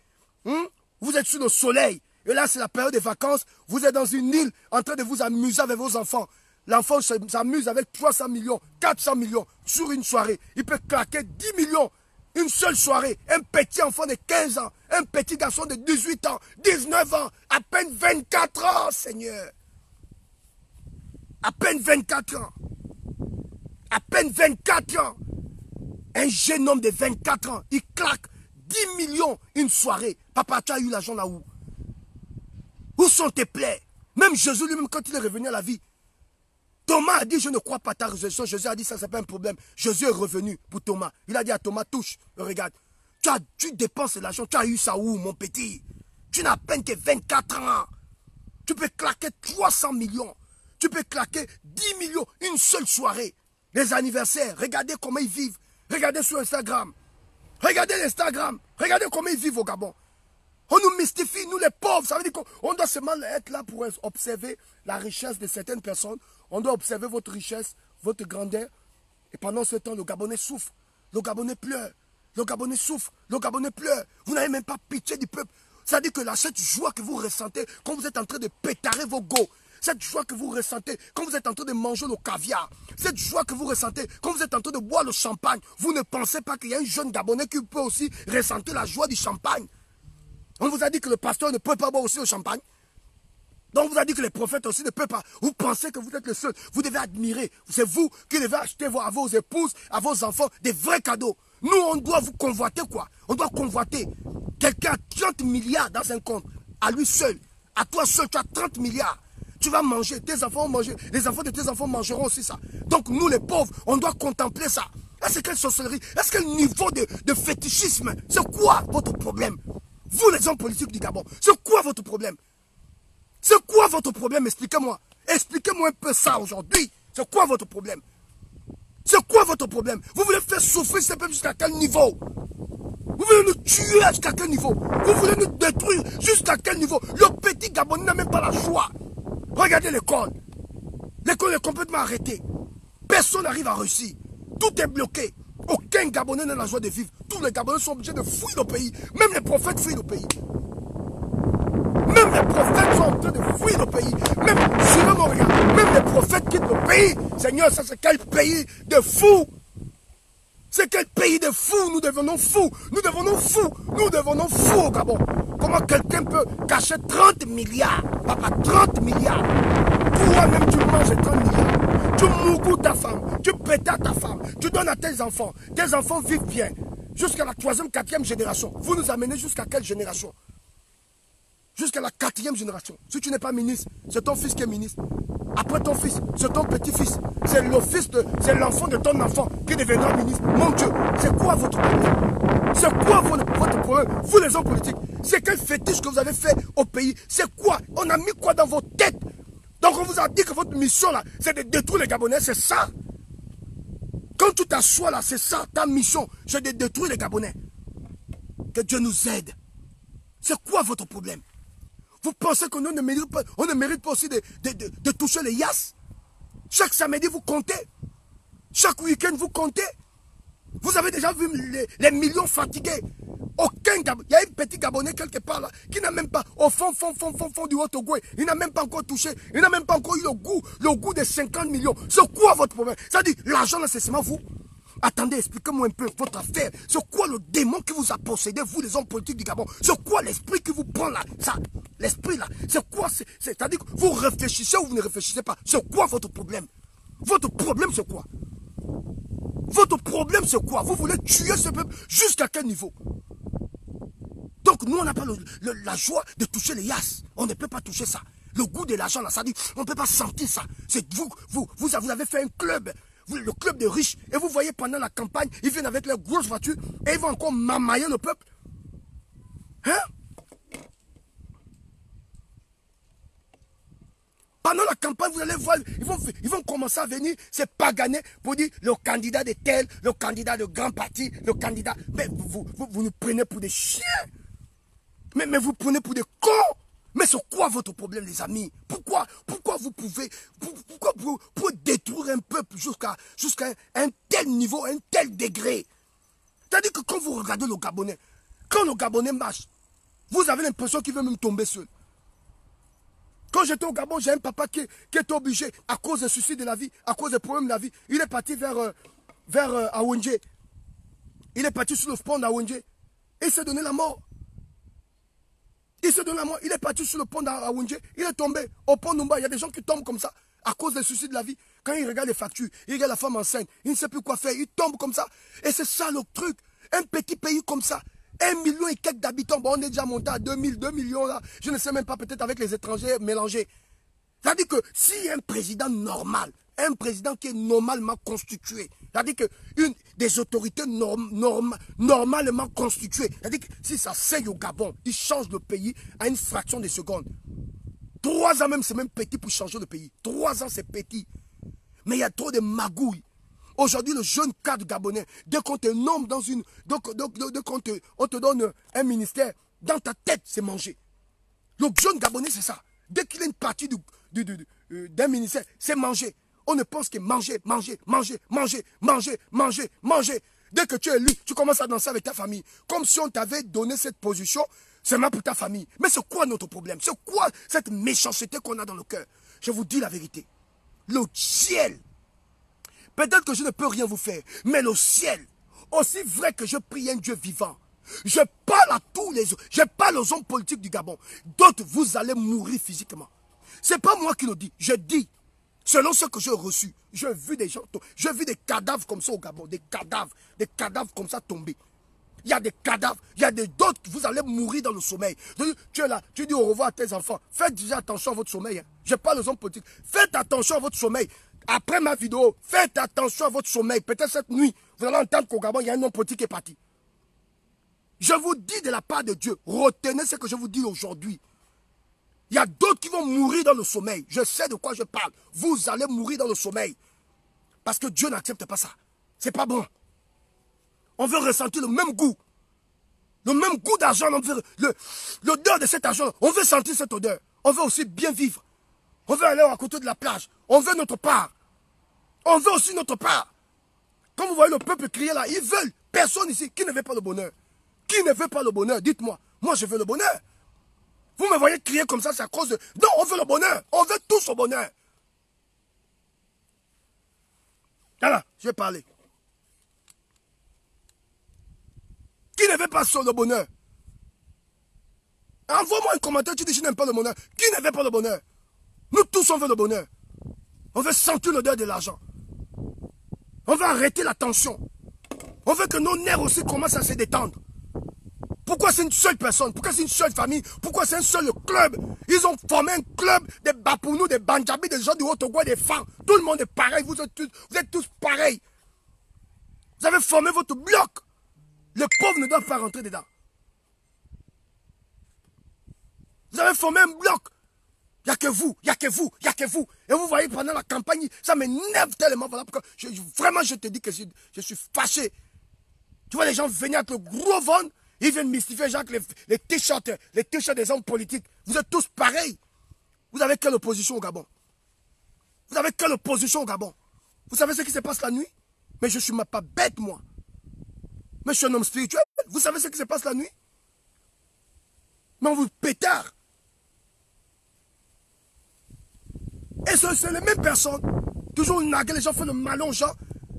Vous êtes sur le soleil. Et là, c'est la période des vacances. Vous êtes dans une île en train de vous amuser avec vos enfants. L'enfant s'amuse avec 300 millions, 400 millions sur une soirée. Il peut claquer 10 millions une seule soirée. Un petit enfant de 15 ans, un petit garçon de 18 ans, 19 ans, à peine 24 ans, Seigneur. À peine 24 ans. À peine 24 ans. Un jeune homme de 24 ans, il claque 10 millions une soirée. Papa, tu as eu l'argent là où? Où sont tes plaies? Même Jésus lui-même, quand il est revenu à la vie, Thomas a dit, je ne crois pas à ta résurrection. Jésus a dit, ça, c'est pas un problème. Jésus est revenu pour Thomas. Il a dit à Thomas, touche, regarde. Tu dépenses l'argent, tu as eu ça où, mon petit? Tu n'as à peine que 24 ans. Tu peux claquer 300 millions. Tu peux claquer 10 millions une seule soirée. Les anniversaires, regardez comment ils vivent. Regardez sur Instagram. Regardez l'Instagram. Regardez comment ils vivent au Gabon. On nous mystifie, nous les pauvres. Ça veut dire qu'on doit seulement être là pour observer la richesse de certaines personnes. On doit observer votre richesse, votre grandeur. Et pendant ce temps, le Gabonais souffre. Le Gabonais pleure. Le Gabonais souffre. Le Gabonais pleure. Vous n'avez même pas pitié du peuple. Ça veut dire que cette joie que vous ressentez quand vous êtes en train de pétarer vos go, cette joie que vous ressentez quand vous êtes en train de manger le caviar, cette joie que vous ressentez quand vous êtes en train de boire le champagne, vous ne pensez pas qu'il y a un jeune Gabonais qui peut aussi ressentir la joie du champagne. On vous a dit que le pasteur ne peut pas boire aussi le champagne. Donc on vous a dit que les prophètes aussi ne peuvent pas. Vous pensez que vous êtes le seul. Vous devez admirer. C'est vous qui devez acheter à vos épouses, à vos enfants, des vrais cadeaux. Nous, on doit vous convoiter quoi? On doit convoiter. Quelqu'un a 30 milliards dans un compte. À lui seul. À toi seul, tu as 30 milliards. Tu vas manger. Tes enfants vont manger. Les enfants de tes enfants mangeront aussi ça. Donc nous, les pauvres, on doit contempler ça. Est-ce quelle sorcellerie? Est-ce quel niveau de fétichisme? C'est quoi votre problème? Vous, les hommes politiques du Gabon, c'est quoi votre problème? C'est quoi votre problème? Expliquez-moi. Expliquez-moi un peu ça aujourd'hui. C'est quoi votre problème? C'est quoi votre problème? Vous voulez faire souffrir ce peuple jusqu'à quel niveau? Vous voulez nous tuer jusqu'à quel niveau? Vous voulez nous détruire jusqu'à quel niveau? Le petit Gabonais n'a même pas la joie. Regardez l'école. L'école est complètement arrêtée. Personne n'arrive à réussir. Tout est bloqué. Aucun Gabonais n'a la joie de vivre. Tous les Gabonais sont obligés de fuir le pays. Même les prophètes fuient le pays. Même les prophètes sont en train de fuir le pays. Même, suivez mon regard, même les prophètes quittent le pays. Seigneur, ça c'est quel pays de fous? C'est quel pays de fous? Nous devenons fous. Nous devenons fous. Nous devenons fous au Gabon. Comment quelqu'un peut cacher 30 milliards? Papa, 30 milliards. Toi-même, tu manges 30 milliards. Tu mougous ta femme. Tu pétas ta femme. Tu donnes à tes enfants. Tes enfants vivent bien. Jusqu'à la 3e, 4e génération. Vous nous amenez jusqu'à quelle génération? Jusqu'à la 4e génération. Si tu n'es pas ministre, c'est ton fils qui est ministre. Après ton fils, c'est ton petit-fils. C'est l'enfant de ton enfant qui deviendra ministre. Mon Dieu, c'est quoi votre problème? C'est quoi votre problème? Vous les hommes politiques, c'est quel fétiche que vous avez fait au pays? C'est quoi? On a mis quoi dans vos têtes? Donc on vous a dit que votre mission là, c'est de détruire les Gabonais, c'est ça. Quand tu t'assois là, c'est ça, ta mission, c'est de détruire les Gabonais. Que Dieu nous aide. C'est quoi votre problème? Vous pensez qu'on ne mérite pas aussi de toucher les yas? Chaque samedi, vous comptez. Chaque week-end, vous comptez. Vous avez déjà vu les millions fatigués. Aucun Gabonais. Il y a un petit Gabonais quelque part là, qui n'a même pas, au fond du Haut-Togo, il n'a même pas encore touché, il n'a même pas encore eu le goût des 50 millions. C'est quoi votre problème? Ça dit, l'argent là, c'est seulement vous. Attendez, expliquez-moi un peu votre affaire. C'est quoi le démon qui vous a possédé, vous les hommes politiques du Gabon? C'est quoi l'esprit qui vous prend là? Ça, l'esprit là, c'est quoi? C'est-à-dire que vous réfléchissez ou vous ne réfléchissez pas. C'est quoi votre problème? Votre problème c'est quoi? Votre problème c'est quoi? Vous voulez tuer ce peuple jusqu'à quel niveau? Donc nous on n'a pas la joie de toucher les yas. On ne peut pas toucher ça. Le goût de l'argent là, ça dit, on ne peut pas sentir ça. C'est vous avez fait un club. Le club des riches, et vous voyez pendant la campagne, ils viennent avec leurs grosses voitures, et ils vont encore mamailler le peuple. Hein? Pendant la campagne, vous allez voir, ils vont commencer à venir se paganer pour dire le candidat de tel, le candidat de grand parti, le candidat... Mais vous nous prenez pour des chiens. Mais vous prenez pour des cons. Mais c'est quoi votre problème, les amis? Pourquoi vous pouvez... Pourquoi pour détruire un peuple jusqu'à un tel niveau, un tel degré? C'est-à-dire que quand vous regardez le Gabonais, quand le Gabonais marche, vous avez l'impression qu'il veut même tomber seul. Quand j'étais au Gabon, j'ai un papa qui est obligé, à cause des soucis de la vie, à cause des problèmes de la vie, il est parti vers Awondje. Il est parti sur le pont d'Awondje. Et il s'est donné la mort. Il se donne la mort, il est parti sur le pont d'Awondje, il est tombé au pont Numba. Il y a des gens qui tombent comme ça à cause des soucis de la vie. Quand ils regardent les factures, ils regardent la femme enceinte, ils ne savent plus quoi faire, ils tombent comme ça. Et c'est ça le truc. Un petit pays comme ça, 1 million et quelques d'habitants, bon, on est déjà monté à 2 millions là. Je ne sais même pas, peut-être avec les étrangers mélangés. C'est-à-dire que si un président normal, un président qui est normalement constitué, c'est-à-dire que des autorités normalement constituées, c'est-à-dire que si ça saigne au Gabon, il change le pays à une fraction de seconde. 3 ans même, c'est même petit pour changer le pays. 3 ans, c'est petit. Mais il y a trop de magouilles. Aujourd'hui, le jeune cadre gabonais, dès qu'on te nomme dans une... Donc on te donne un ministère, dans ta tête, c'est manger. Le jeune gabonais, c'est ça. Dès qu'il a une partie d'un ministère, c'est manger. On ne pense que manger. Dès que tu es élu, tu commences à danser avec ta famille. Comme si on t'avait donné cette position seulement pour ta famille. Mais c'est quoi notre problème? C'est quoi cette méchanceté qu'on a dans le cœur? Je vous dis la vérité. Le ciel, peut-être que je ne peux rien vous faire, mais le ciel, aussi vrai que je prie un Dieu vivant, je parle à tous les autres, je parle aux hommes politiques du Gabon. D'autres, vous allez mourir physiquement. Ce n'est pas moi qui le dis, je dis. Selon ce que j'ai reçu, j'ai vu des gens, j'ai vu des cadavres comme ça au Gabon, des cadavres comme ça tombés. Il y a des cadavres, il y a d'autres, vous allez mourir dans le sommeil. Tu es là, tu dis au revoir à tes enfants. Faites déjà attention à votre sommeil. Hein. Je parle aux hommes politiques. Faites attention à votre sommeil. Après ma vidéo, faites attention à votre sommeil. Peut-être cette nuit, vous allez entendre qu'au Gabon, il y a un homme politique qui est parti. Je vous dis de la part de Dieu, retenez ce que je vous dis aujourd'hui. Il y a d'autres qui vont mourir dans le sommeil. Je sais de quoi je parle. Vous allez mourir dans le sommeil. Parce que Dieu n'accepte pas ça. C'est pas bon. On veut ressentir le même goût. Le même goût d'argent. L'odeur de cet argent. On veut sentir cette odeur. On veut aussi bien vivre. On veut aller à côté de la plage. On veut notre part. On veut aussi notre part. Quand vous voyez le peuple crier là, ils veulent. Personne ici qui ne veut pas le bonheur. Qui ne veut pas le bonheur? Dites-moi. Moi, je veux le bonheur. Vous me voyez crier comme ça, c'est à cause de... Non, on veut le bonheur. On veut tous le bonheur. Voilà, je vais parler. Qui ne veut pas le bonheur? Envoie-moi un commentaire, tu dis je n'aime pas le bonheur. Qui ne veut pas le bonheur? Nous tous, on veut le bonheur. On veut sentir l'odeur de l'argent. On veut arrêter la tension. On veut que nos nerfs aussi commencent à se détendre. Pourquoi c'est une seule personne? Pourquoi c'est une seule famille? Pourquoi c'est un seul club? Ils ont formé un club des Bapounous, des Bandjabis, des gens du Haut-Togo, des femmes. Tout le monde est pareil. Vous êtes tous pareils. Vous avez formé votre bloc. Les pauvres ne doivent pas rentrer dedans. Vous avez formé un bloc. Il n'y a que vous, il n'y a que vous, il n'y a que vous. Et vous voyez, pendant la campagne, ça m'énerve tellement. Voilà pourquoi, vraiment, je te dis que je suis fâché. Tu vois les gens venir avec le gros ventre, ils viennent mystifier les gens avec les t-shirts des hommes politiques. Vous êtes tous pareils. Vous avez quelle opposition au Gabon? Vous avez quelle opposition au Gabon? Vous savez ce qui se passe la nuit? Mais je ne suis pas bête, moi. Mais je suis un homme spirituel. Vous savez ce qui se passe la nuit? Mais on vous pétard. Et c'est les mêmes personnes. Toujours naguer les gens, faire le malin aux gens.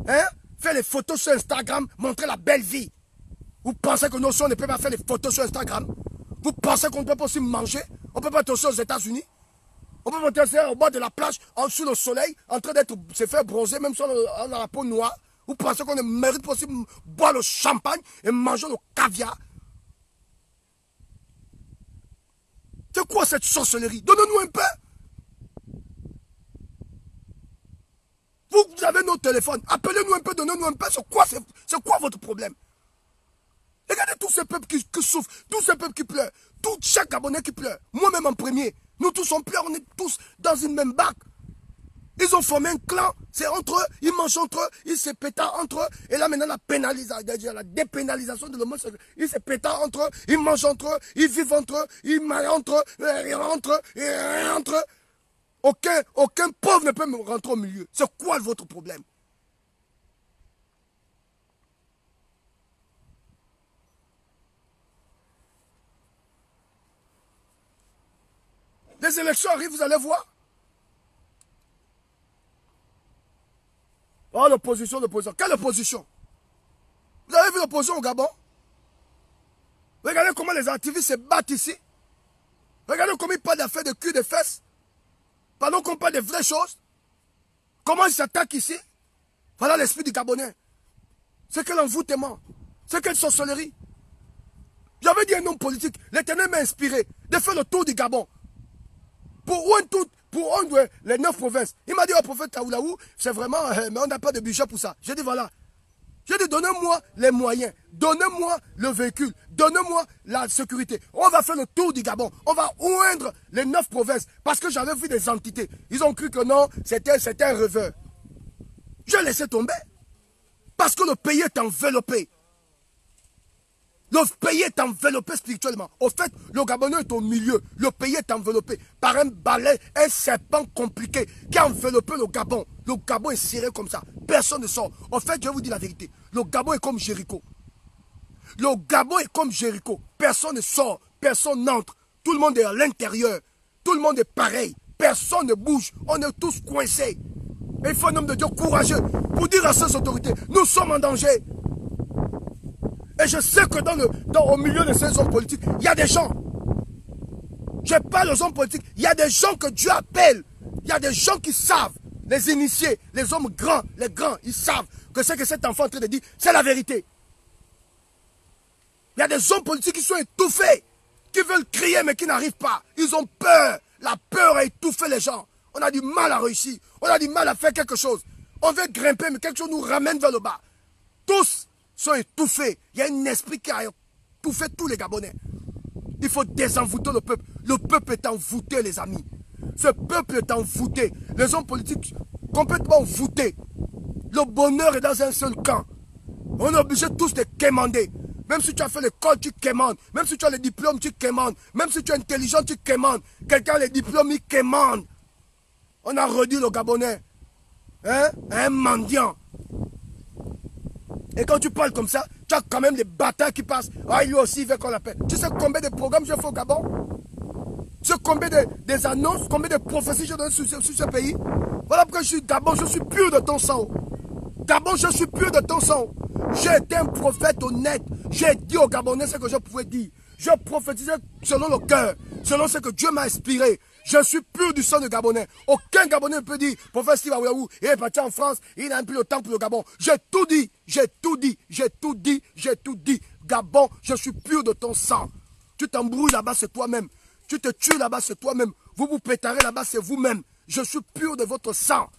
Hein? Faire les photos sur Instagram, montrer la belle vie. Vous pensez que nos soeurs ne peuvent pas faire les photos sur Instagram? Vous pensez qu'on ne peut pas aussi manger? On ne peut pas être aussi aux États-Unis? On peut pas être au bord de la plage, sous le soleil, en train de se faire bronzer, même si on a la peau noire. Vous pensez qu'on ne mérite pas aussi boire le champagne et manger le caviar? C'est quoi cette sorcellerie? Donnez-nous un peu. Vous avez nos téléphones. Appelez-nous un peu, donnez-nous un peu. C'est quoi votre problème? Regardez tous ces peuples qui souffrent, tous ces peuples qui pleurent, chaque Gabonais qui pleure. Moi-même en premier. Nous tous on pleure, on est tous dans une même barque. Ils ont formé un clan, c'est entre eux, ils mangent entre eux, ils se pétardent entre eux. Et là maintenant la dépénalisation de l'homosexualité, ils se pétardent entre eux, ils mangent entre eux, ils vivent entre eux, ils marient entre eux, ils rentrent, ils rentrent. Aucun pauvre ne peut me rentrer au milieu. C'est quoi votre problème? Les élections arrivent, vous allez voir. Oh, l'opposition, l'opposition. Quelle opposition? Vous avez vu l'opposition au Gabon? Regardez comment les activistes se battent ici. Regardez comment ils parlent d'affaires de cul, de fesses. Pendant qu'on parle de vraies choses. Comment ils s'attaquent ici? Voilà l'esprit du Gabonais. C'est quel envoûtement. C'est quelle sorcellerie. J'avais dit à un homme politique, l'Éternel m'a inspiré de faire le tour du Gabon. Pour les 9 provinces. Il m'a dit au prophète Taoulaou, c'est vraiment, mais on n'a pas de budget pour ça. J'ai dit voilà. J'ai dit donnez-moi les moyens, donnez-moi le véhicule, donnez-moi la sécurité. On va faire le tour du Gabon. On va oindre les 9 provinces. Parce que j'avais vu des entités. Ils ont cru que non, c'était un rêveur. J'ai laissé tomber. Parce que le pays est enveloppé. Le pays est enveloppé spirituellement. Au fait, le Gabonais est au milieu. Le pays est enveloppé par un balai, un serpent compliqué qui a enveloppé le Gabon. Le Gabon est serré comme ça. Personne ne sort. En fait, je vais vous dire la vérité. Le Gabon est comme Jéricho. Le Gabon est comme Jéricho. Personne ne sort. Personne n'entre. Tout le monde est à l'intérieur. Tout le monde est pareil. Personne ne bouge. On est tous coincés. Et il faut un homme de Dieu courageux pour dire à ces autorités, nous sommes en danger. Et je sais que au milieu de ces hommes politiques, il y a des gens. Je parle aux hommes politiques. Il y a des gens que Dieu appelle. Il y a des gens qui savent. Les initiés, les hommes grands, les grands, ils savent que ce que cet enfant est en train de dire, c'est la vérité. Il y a des hommes politiques qui sont étouffés, qui veulent crier mais qui n'arrivent pas. Ils ont peur. La peur a étouffé les gens. On a du mal à réussir. On a du mal à faire quelque chose. On veut grimper, mais quelque chose nous ramène vers le bas. Tous sont étouffés. Il y a un esprit qui a étouffé tous les Gabonais. Il faut désenvoûter le peuple. Le peuple est envoûté, les amis. Ce peuple est envoûté. Les hommes politiques complètement envoûtés. Le bonheur est dans un seul camp. On est obligé tous de quémander. Même si tu as fait l'école, tu quémandes. Même si tu as les diplômes, tu quémandes. Même si tu es intelligent, tu quémandes. Quelqu'un a les diplômes, il quémande. On a réduit le Gabonais. Hein? Un mendiant. Et quand tu parles comme ça, tu as quand même des bâtards qui passent. Ah, lui aussi, il veut qu'on l'appelle. Tu sais combien de programmes j'ai fait au Gabon? C'est combien des annonces, combien de prophéties j'ai donné sur ce pays. Voilà pourquoi je suis Gabon, je suis pur de ton sang. Gabon, je suis pur de ton sang. J'ai été un prophète honnête. J'ai dit aux Gabonais ce que je pouvais dire. Je prophétisais selon le cœur, selon ce que Dieu m'a inspiré. Je suis pur du sang de Gabonais. Aucun Gabonais ne peut dire, prophète Steve Aoulaou, il est parti en France, il n'a plus le temps pour le Gabon. J'ai tout dit, j'ai tout dit, j'ai tout dit, j'ai tout dit. Gabon, je suis pur de ton sang. Tu t'embrouilles là-bas, c'est toi-même. Tu te tues là-bas, c'est toi-même. Vous vous pétarez là-bas, c'est vous-même. Je suis pur de votre sang.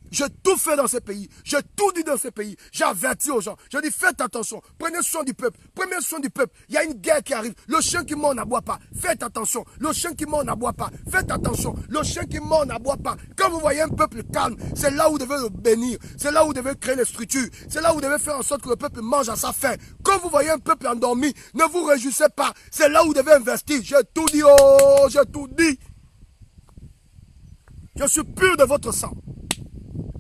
J'ai tout fait dans ce pays. J'ai tout dit dans ce pays. J'ai averti aux gens. J'ai dit, faites attention. Prenez soin du peuple. Prenez soin du peuple. Il y a une guerre qui arrive. Le chien qui mord n'aboie pas. Faites attention. Le chien qui mord n'aboie pas. Faites attention. Le chien qui mord n'aboie pas. Quand vous voyez un peuple calme, c'est là où vous devez le bénir. C'est là où vous devez créer les structures. C'est là où vous devez faire en sorte que le peuple mange à sa faim. Quand vous voyez un peuple endormi, ne vous réjouissez pas. C'est là où vous devez investir. J'ai tout dit. Oh, j'ai tout dit. Je suis pur de votre sang.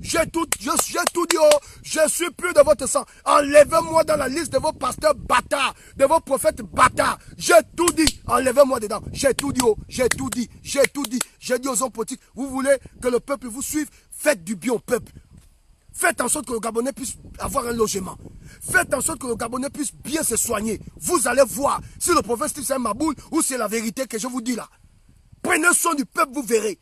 J'ai tout dit, oh, je suis pur de votre sang. Enlevez-moi dans la liste de vos pasteurs bâtards, de vos prophètes bâtards. J'ai tout dit, enlevez-moi dedans. J'ai tout dit, oh, j'ai tout dit, j'ai tout dit. J'ai dit aux hommes politiques, vous voulez que le peuple vous suive, faites du bien au peuple. Faites en sorte que le Gabonais puisse avoir un logement. Faites en sorte que le Gabonais puisse bien se soigner. Vous allez voir si le prophète Steve c'est un maboule ou c'est la vérité que je vous dis là. Prenez soin du peuple, vous verrez.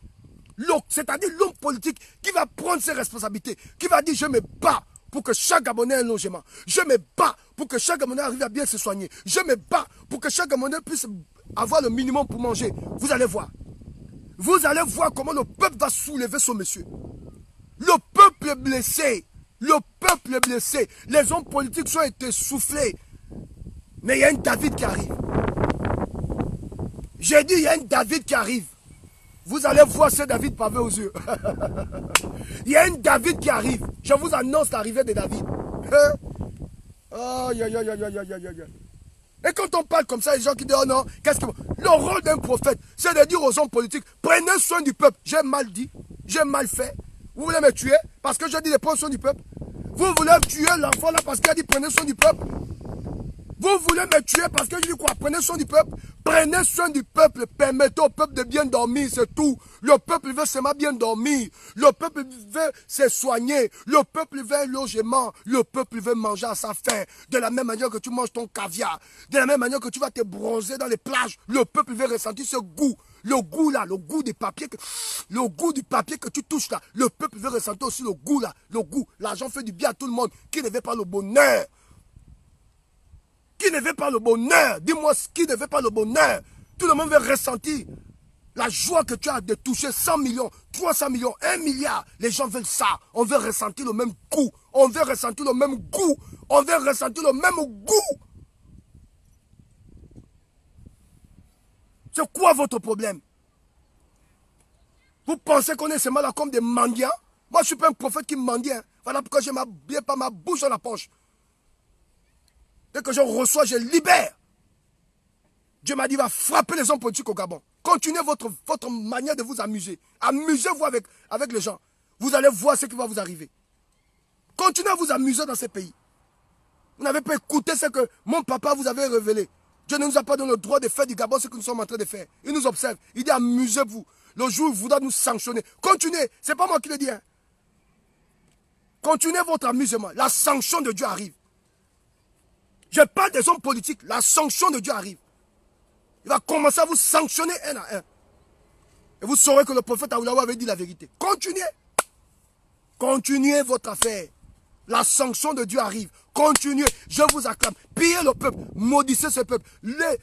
C'est-à-dire l'homme politique qui va prendre ses responsabilités, qui va dire je me bats pour que chaque Gabonais ait un logement. Je me bats pour que chaque Gabonais arrive à bien se soigner. Je me bats pour que chaque Gabonais puisse avoir le minimum pour manger. Vous allez voir. Vous allez voir comment le peuple va soulever son monsieur. Le peuple est blessé. Le peuple est blessé. Les hommes politiques sont été soufflés. Mais il y a un David qui arrive. J'ai dit il y a un David qui arrive. Vous allez voir ce David pavé aux yeux. Il y a un David qui arrive. Je vous annonce l'arrivée de David. Aïe, aïe, aïe, aïe, aïe, aïe, aïe. Et quand on parle comme ça, les gens qui disent, oh non, qu'est-ce que... Le rôle d'un prophète, c'est de dire aux hommes politiques, prenez soin du peuple. J'ai mal dit, j'ai mal fait. Vous voulez me tuer parce que je dis de prendre soin du peuple. Vous voulez tuer l'enfant là parce qu'il a dit prenez soin du peuple. Vous voulez me tuer parce que je dis quoi? Prenez soin du peuple. Prenez soin du peuple. Permettez au peuple de bien dormir, c'est tout. Le peuple veut seulement bien dormir. Le peuple veut se soigner. Le peuple veut un logement. Le peuple veut manger à sa faim. De la même manière que tu manges ton caviar. De la même manière que tu vas te bronzer dans les plages. Le peuple veut ressentir ce goût. Le goût là, le goût du papier que tu touches là. Le peuple veut ressentir aussi le goût là. Le goût. L'argent fait du bien à tout le monde. Qui ne veut pas le bonheur? Qui ne veut pas le bonheur? Dis-moi qui ne veut pas le bonheur. Tout le monde veut ressentir la joie que tu as de toucher 100 millions, 300 millions, 1 milliard. Les gens veulent ça. On veut ressentir le même goût. On veut ressentir le même goût. On veut ressentir le même goût. C'est quoi votre problème? Vous pensez qu'on est seulement là comme des mendiants? Moi, je ne suis pas un prophète qui mendie. Hein. Voilà pourquoi je n'ai pas ma bouche dans la poche. Dès que je reçois, je libère. Dieu m'a dit, va frapper les hommes politiques au Gabon. Continuez votre manière de vous amuser. Amusez-vous avec les gens. Vous allez voir ce qui va vous arriver. Continuez à vous amuser dans ces pays. Vous n'avez pas écouté ce que mon papa vous avait révélé. Dieu ne nous a pas donné le droit de faire du Gabon ce que nous sommes en train de faire. Il nous observe. Il dit, amusez-vous. Le jour où il voudra nous sanctionner. Continuez. Ce n'est pas moi qui le dis. Hein. Continuez votre amusement. La sanction de Dieu arrive. Je parle des hommes politiques. La sanction de Dieu arrive. Il va commencer à vous sanctionner un à un. Et vous saurez que le prophète Aoulaou avait dit la vérité. Continuez. Continuez votre affaire. La sanction de Dieu arrive. Continuez. Je vous acclame. Pillez le peuple. Maudissez ce peuple.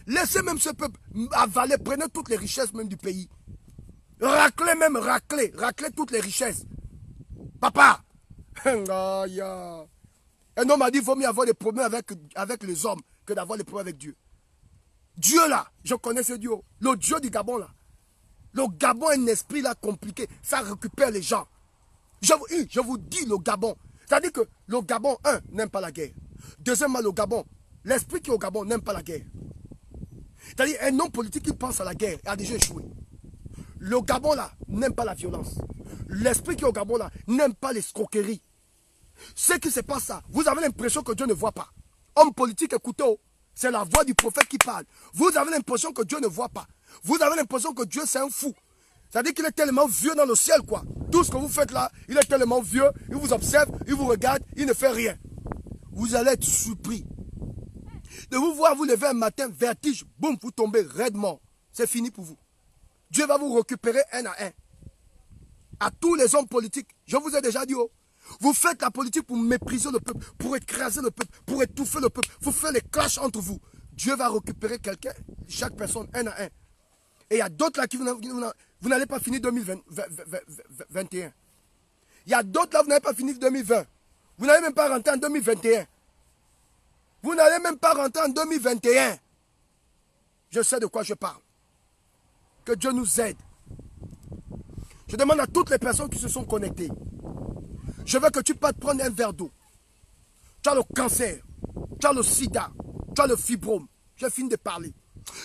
Laissez même ce peuple avaler. Prenez toutes les richesses même du pays. Raclez même, raclez. Raclez toutes les richesses. Papa. Un homme a dit qu'il vaut mieux avoir des problèmes avec les hommes que d'avoir des problèmes avec Dieu. Dieu là, je connais ce Dieu. Le Dieu du Gabon là. Le Gabon est un esprit là compliqué. Ça récupère les gens. Je vous dis le Gabon. C'est-à-dire que le Gabon, un, n'aime pas la guerre. Deuxièmement, le Gabon, l'esprit qui est au Gabon n'aime pas la guerre. C'est-à-dire un homme politique qui pense à la guerre a déjà échoué. Le Gabon là n'aime pas la violence. L'esprit qui est au Gabon là n'aime pas l'escroquerie. Ce qui se passe là, vous avez l'impression que Dieu ne voit pas. Homme politique, écoutez, C'est la voix du prophète qui parle. Vous avez l'impression que Dieu ne voit pas. Vous avez l'impression que Dieu c'est un fou. C'est-à-dire qu'il est tellement vieux dans le ciel, quoi. Tout ce que vous faites là, il est tellement vieux, il vous observe, il vous regarde, il ne fait rien. Vous allez être surpris. De vous voir vous lever un matin, vertige, boum, vous tombez raidement. C'est fini pour vous. Dieu va vous récupérer un à un. À tous les hommes politiques, je vous ai déjà dit, oh, vous faites la politique pour mépriser le peuple, pour écraser le peuple, pour étouffer le peuple. Vous faites les clashs entre vous. Dieu va récupérer quelqu'un, chaque personne, un à un. Et il y a d'autres là qui vous n'allez pas finir 2021. Il y a d'autres là, vous n'allez pas finir 2020. Vous n'allez même pas rentrer en 2021. Vous n'allez même pas rentrer en 2021. Je sais de quoi je parle. Que Dieu nous aide. Je demande à toutes les personnes qui se sont connectées. Je veux que tu partes prendre un verre d'eau. Tu as le cancer, tu as le sida, tu as le fibrome. J'ai fini de parler.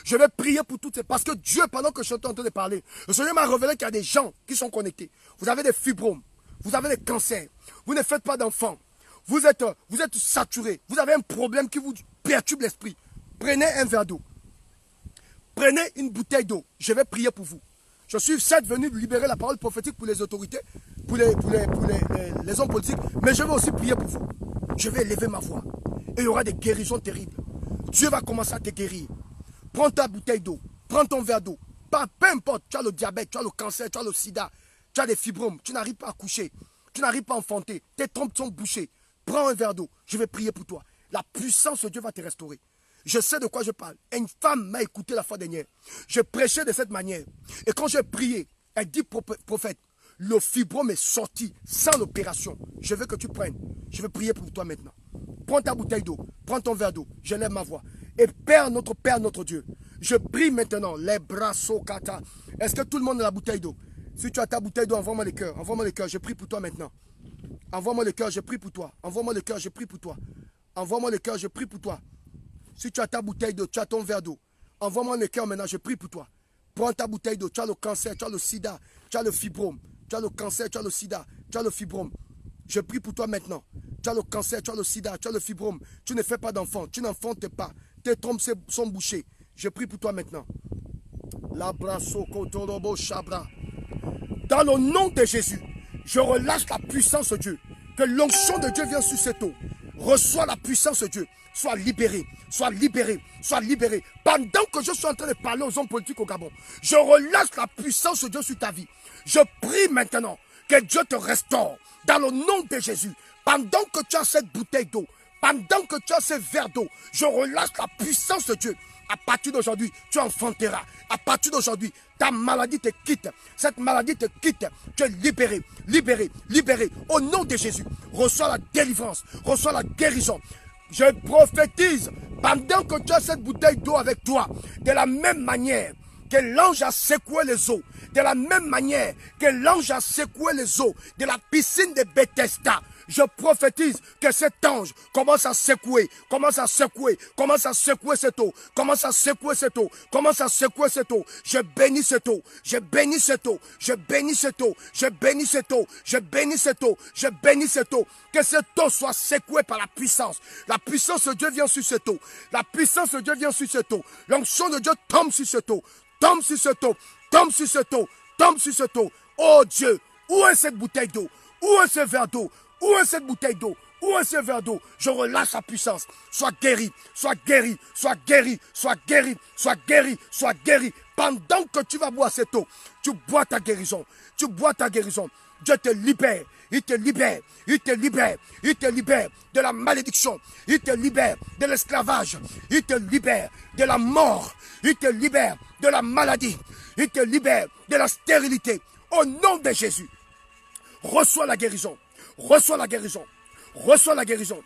Je vais prier pour toutes ces... Parce que Dieu, pendant que je suis en train de parler, le Seigneur m'a révélé qu'il y a des gens qui sont connectés. Vous avez des fibromes, vous avez des cancers, vous ne faites pas d'enfants, vous êtes saturé, vous avez un problème qui vous perturbe l'esprit. Prenez un verre d'eau. Prenez une bouteille d'eau. Je vais prier pour vous. Je suis certes venu libérer la parole prophétique pour les autorités, pour les hommes politiques, mais je vais aussi prier pour vous. Je vais élever ma voix. Et il y aura des guérisons terribles. Dieu va commencer à te guérir. Prends ta bouteille d'eau, prends ton verre d'eau. Peu importe, tu as le diabète, tu as le cancer, tu as le sida, tu as des fibromes, tu n'arrives pas à coucher, tu n'arrives pas à enfanter, tes trompes sont bouchées. Prends un verre d'eau, je vais prier pour toi. La puissance de Dieu va te restaurer. Je sais de quoi je parle. Une femme m'a écouté la fois dernière. Je prêchais de cette manière. Et quand j'ai prié, elle dit, prophète, le fibrome est sorti sans l'opération. Je veux que tu prennes. Je vais prier pour toi maintenant. Prends ta bouteille d'eau, prends ton verre d'eau. Je lève ma voix. Et Père, notre Dieu, je prie maintenant, les bras kata. Est-ce que tout le monde a la bouteille d'eau? Si tu as ta bouteille d'eau, envoie-moi les cœurs. Envoie-moi les cœurs, je prie pour toi maintenant. Envoie-moi les cœurs, je prie pour toi. Envoie-moi les cœurs, je prie pour toi. Envoie-moi les cœurs, je prie pour toi. Si tu as ta bouteille d'eau, tu as ton verre d'eau. Envoie-moi les cœurs maintenant, je prie pour toi. Prends ta bouteille d'eau, tu as le cancer, tu as le sida, tu as le fibrome. Tu as le cancer, tu as le sida, tu as le fibrome. Je prie pour toi maintenant. Tu as le cancer, tu as le sida, tu as le fibrome. Tu ne fais pas d'enfant, tu n'enfantes pas. Tes trompes sont bouchées. Je prie pour toi maintenant. Dans le nom de Jésus, je relâche la puissance de Dieu. Que l'onction de Dieu vienne sur cette eau. Reçois la puissance de Dieu. Sois libéré, sois libéré, sois libéré. Pendant que je suis en train de parler aux hommes politiques au Gabon, je relâche la puissance de Dieu sur ta vie. Je prie maintenant que Dieu te restaure. Dans le nom de Jésus, pendant que tu as cette bouteille d'eau, pendant que tu as ce verre d'eau, je relâche la puissance de Dieu. À partir d'aujourd'hui, tu enfanteras. À partir d'aujourd'hui, ta maladie te quitte. Cette maladie te quitte. Tu es libéré, libéré, libéré. Au nom de Jésus, reçois la délivrance, reçois la guérison. Je prophétise, pendant que tu as cette bouteille d'eau avec toi, de la même manière que l'ange a secoué les eaux, de la même manière que l'ange a secoué les eaux de la piscine de Bethesda, je prophétise que cet ange commence à secouer, commence à secouer, commence à secouer cette eau, commence à secouer cette eau, commence à secouer cette eau. Je bénis cette eau, je bénis cette eau, je bénis cette eau, je bénis cette eau, je bénis cette eau, je bénis cette eau. Que cette eau soit secouée par la puissance. La puissance de Dieu vient sur cette eau. La puissance de Dieu vient sur cette eau. L'onction de Dieu tombe sur cette eau, tombe sur cette eau, tombe sur cette eau, tombe sur cette eau. Oh Dieu, où est cette bouteille d'eau? Où est ce verre d'eau? Où est cette bouteille d'eau? Où est ce verre d'eau? Je relâche la puissance. Sois guéri, sois guéri, sois guéri, sois guéri, sois guéri, sois guéri. Pendant que tu vas boire cette eau, tu bois ta guérison. Tu bois ta guérison. Dieu te libère. Il te libère. Il te libère. Il te libère de la malédiction. Il te libère de l'esclavage. Il te libère de la mort. Il te libère de la maladie. Il te libère de la stérilité. Au nom de Jésus, reçois la guérison. Reçois la guérison. Reçois la guérison.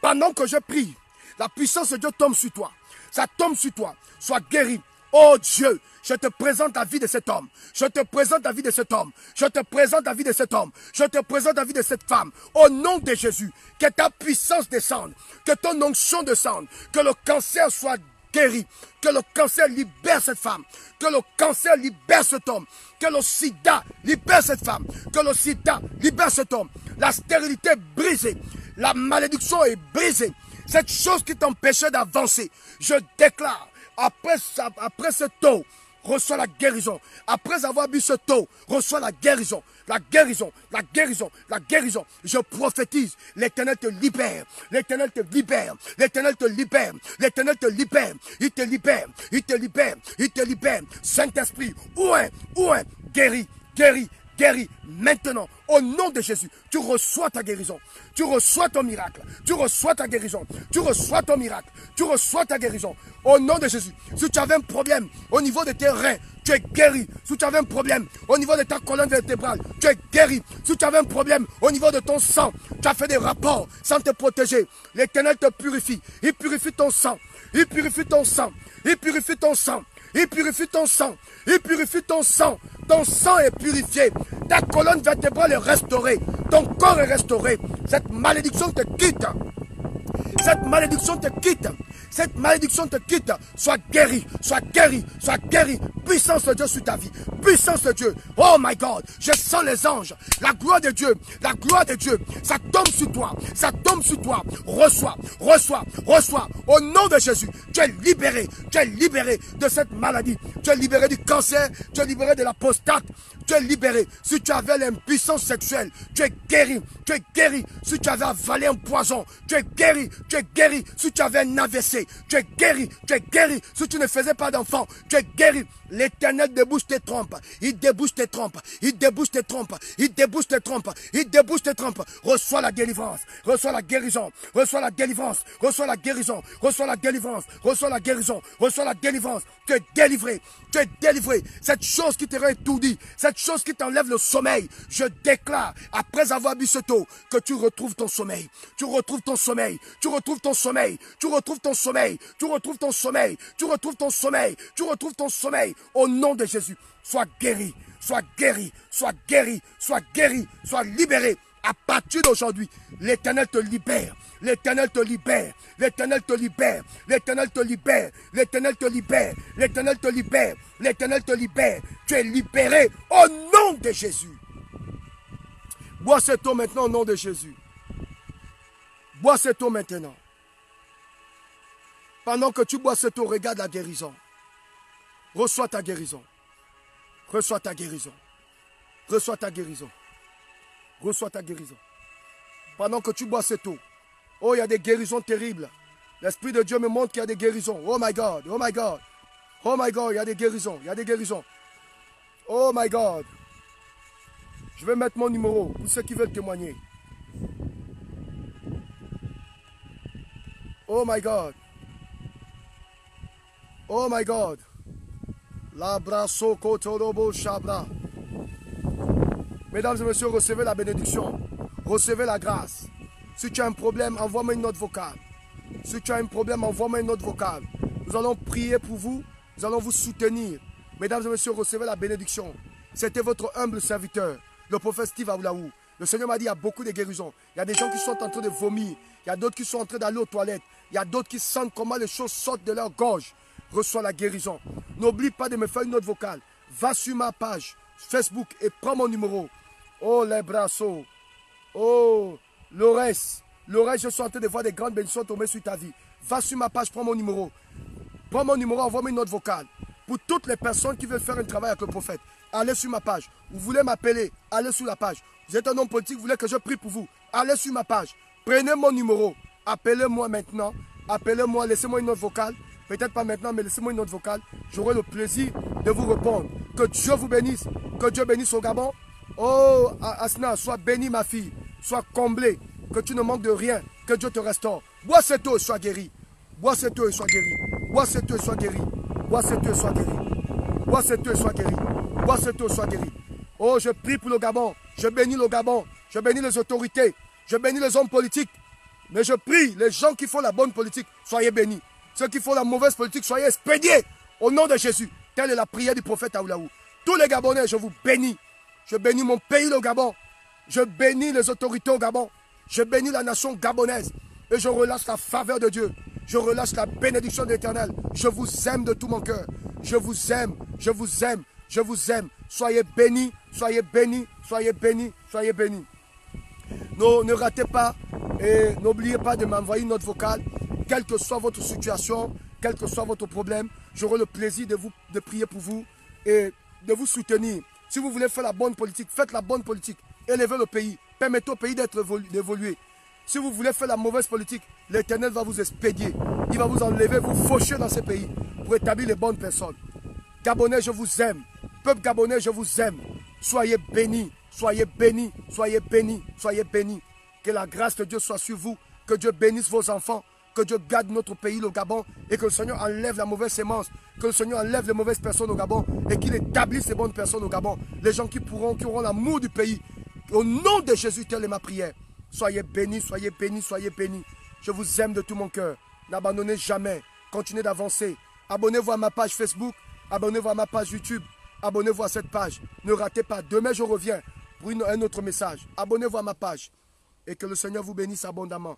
Pendant que je prie, la puissance de Dieu tombe sur toi. Ça tombe sur toi. Sois guéri. Oh Dieu, je te présente la vie de cet homme. Je te présente la vie de cet homme. Je te présente la vie de cet homme. Je te présente la vie de cette femme. Au nom de Jésus, que ta puissance descende. Que ton onction descende. Que le cancer soit guéri. Que le cancer libère cette femme. Que le cancer libère cet homme. Que le sida libère cette femme. Que le sida libère cet homme. La stérilité est brisée. La malédiction est brisée. cette chose qui t'empêchait d'avancer, je déclare, après cette eau, reçois la guérison. Après avoir bu ce taux, reçois la guérison. La guérison, la guérison, la guérison. Je prophétise, l'Éternel te libère. L'Éternel te libère. L'Éternel te libère. L'Éternel te libère. Il te libère. Il te libère. Il te libère. Saint-Esprit, où est, guéris, guéris, guéris. Maintenant, au nom de Jésus, tu reçois ta guérison. Tu reçois ton miracle. Tu reçois ta guérison. Tu reçois ton miracle. Tu reçois ta guérison. Au nom de Jésus. Si tu avais un problème au niveau de tes reins, tu es guéri. Si tu avais un problème au niveau de ta colonne vertébrale, tu es guéri. Si tu avais un problème au niveau de ton sang, tu as fait des rapports sans te protéger. L'Éternel te purifie. Il purifie ton sang. Il purifie ton sang. Il purifie ton sang. Il purifie ton sang. Il purifie ton sang. Ton sang est purifié. Ta colonne vertébrale est restaurée. Ton corps est restauré. Cette malédiction te quitte. Cette malédiction te quitte. Cette malédiction te quitte. Sois guéri. Sois guéri. Sois guéri. Puissance de Dieu sur ta vie. Puissance de Dieu. Oh my God. Je sens les anges. La gloire de Dieu. La gloire de Dieu. Ça tombe sur toi. Ça tombe sur toi. Reçois. Reçois. Reçois. Au nom de Jésus. Tu es libéré. Tu es libéré de cette maladie. Tu es libéré du cancer. Tu es libéré de la prostate. Tu es libéré. Si tu avais l'impuissance sexuelle, tu es guéri. Tu es guéri. Si tu avais avalé un poison, tu es guéri. Tu es guéri. Si tu avais un AVC, tu es guéri. Tu es guéri. Si tu ne faisais pas d'enfant, tu es guéri. L'Éternel débouche tes trompes. Il débouche tes trompes. Il débouche tes trompes. Il débouche tes trompes. Il débouche tes trompes. Reçois la délivrance. Reçois la guérison. Reçois la délivrance. Reçois la guérison. Reçois la délivrance. Reçois la guérison. Reçois la délivrance. Tu es délivré. Tu es délivré. Cette chose qui te rend étourdi, cette chose qui t'enlève le sommeil, je déclare, après avoir bu ce taux, que tu retrouves ton sommeil. Tu retrouves ton sommeil. Tu retrouves ton sommeil. Tu retrouves ton sommeil. Tu retrouves ton sommeil. Tu retrouves ton sommeil. Tu retrouves ton sommeil. Au nom de Jésus, sois guéri. Sois guéri. Sois guéri. Sois guéri. Sois libéré. À partir d'aujourd'hui, l'Éternel te libère. L'Éternel te libère. L'Éternel te libère. L'Éternel te libère. L'Éternel te libère. L'Éternel te libère. L'Éternel te libère. Tu es libéré au nom de Jésus. Bois cette eau maintenant au nom de Jésus. Bois cette eau maintenant. Pendant que tu bois cette eau, regarde la guérison. Reçois ta guérison. Reçois ta guérison. Reçois ta guérison. Reçois ta guérison. Pendant que tu bois cette eau, oh, il y a des guérisons terribles. L'Esprit de Dieu me montre qu'il y a des guérisons. Oh my God, oh my God. Oh my God, il y a des guérisons, il y a des guérisons. Oh my God. Je vais mettre mon numéro pour ceux qui veulent témoigner. Oh my God. Oh my God. L'abrasso kotorobo shabra. Mesdames et messieurs, recevez la bénédiction. Recevez la grâce. Si tu as un problème, envoie-moi une note vocale. Si tu as un problème, envoie-moi une note vocale. Nous allons prier pour vous. Nous allons vous soutenir. Mesdames et messieurs, recevez la bénédiction. C'était votre humble serviteur, le prophète Steve Aoulaou. Le Seigneur m'a dit, il y a beaucoup de guérisons. Il y a des gens qui sont en train de vomir. Il y a d'autres qui sont en train d'aller aux toilettes. Il y a d'autres qui sentent comment les choses sortent de leur gorge. Reçois la guérison. N'oublie pas de me faire une note vocale. Va sur ma page Facebook et prends mon numéro. Oh, les brassos. Oh, Lores. Lores, je suis en train de voir des grandes bénédictions tomber sur ta vie. Va sur ma page, prends mon numéro. Prends mon numéro, envoie-moi une note vocale. Pour toutes les personnes qui veulent faire un travail avec le prophète, allez sur ma page. Vous voulez m'appeler, allez sur la page. Vous êtes un homme politique, vous voulez que je prie pour vous, allez sur ma page. Prenez mon numéro. Appelez-moi maintenant. Appelez-moi, laissez-moi une note vocale. Peut-être pas maintenant, mais laissez-moi une note vocale. J'aurai le plaisir de vous répondre. Que Dieu vous bénisse. Que Dieu bénisse au Gabon. Oh, Asna, sois bénie ma fille. Sois comblée. Que tu ne manques de rien. Que Dieu te restaure. Bois cette eau et sois guéri. Bois cette eau et sois guéri. Bois cette eau et sois guéri. Bois cette eau et sois guéri. Bois cette eau et sois guéri. Bois cette eau et sois guéri. Oh, je prie pour le Gabon. Je bénis le Gabon. Je bénis les autorités. Je bénis les hommes politiques. Mais je prie, les gens qui font la bonne politique, soyez bénis. Ceux qui font la mauvaise politique, soyez expédiés. Au nom de Jésus. Telle est la prière du prophète Aoulaou. Tous les Gabonais, je vous bénis. Je bénis mon pays, le Gabon. Je bénis les autorités au Gabon. Je bénis la nation gabonaise. Et je relâche la faveur de Dieu. Je relâche la bénédiction de l'Éternel. Je vous aime de tout mon cœur. Je vous aime. Je vous aime. Je vous aime. Soyez bénis. Soyez bénis. Soyez bénis. Soyez bénis. Ne ratez pas et n'oubliez pas de m'envoyer une note vocale. Quelle que soit votre situation, quel que soit votre problème, j'aurai le plaisir de prier pour vous et de vous soutenir. Si vous voulez faire la bonne politique, faites la bonne politique. Élevez le pays. Permettez au pays d'évoluer. Si vous voulez faire la mauvaise politique, l'Éternel va vous expédier. Il va vous enlever, vous faucher dans ces pays pour établir les bonnes personnes. Gabonais, je vous aime. Peuple gabonais, je vous aime. Soyez bénis, soyez bénis, soyez bénis, soyez bénis. Que la grâce de Dieu soit sur vous. Que Dieu bénisse vos enfants. Que Dieu garde notre pays, le Gabon. Et que le Seigneur enlève la mauvaise sémence. Que le Seigneur enlève les mauvaises personnes au Gabon. Et qu'il établisse les bonnes personnes au Gabon. Les gens qui auront l'amour du pays. Au nom de Jésus, telle est ma prière. Soyez bénis, soyez bénis, soyez bénis. Je vous aime de tout mon cœur. N'abandonnez jamais. Continuez d'avancer. Abonnez-vous à ma page Facebook. Abonnez-vous à ma page YouTube. Abonnez-vous à cette page. Ne ratez pas. Demain, je reviens pour un autre message. Abonnez-vous à ma page. Et que le Seigneur vous bénisse abondamment.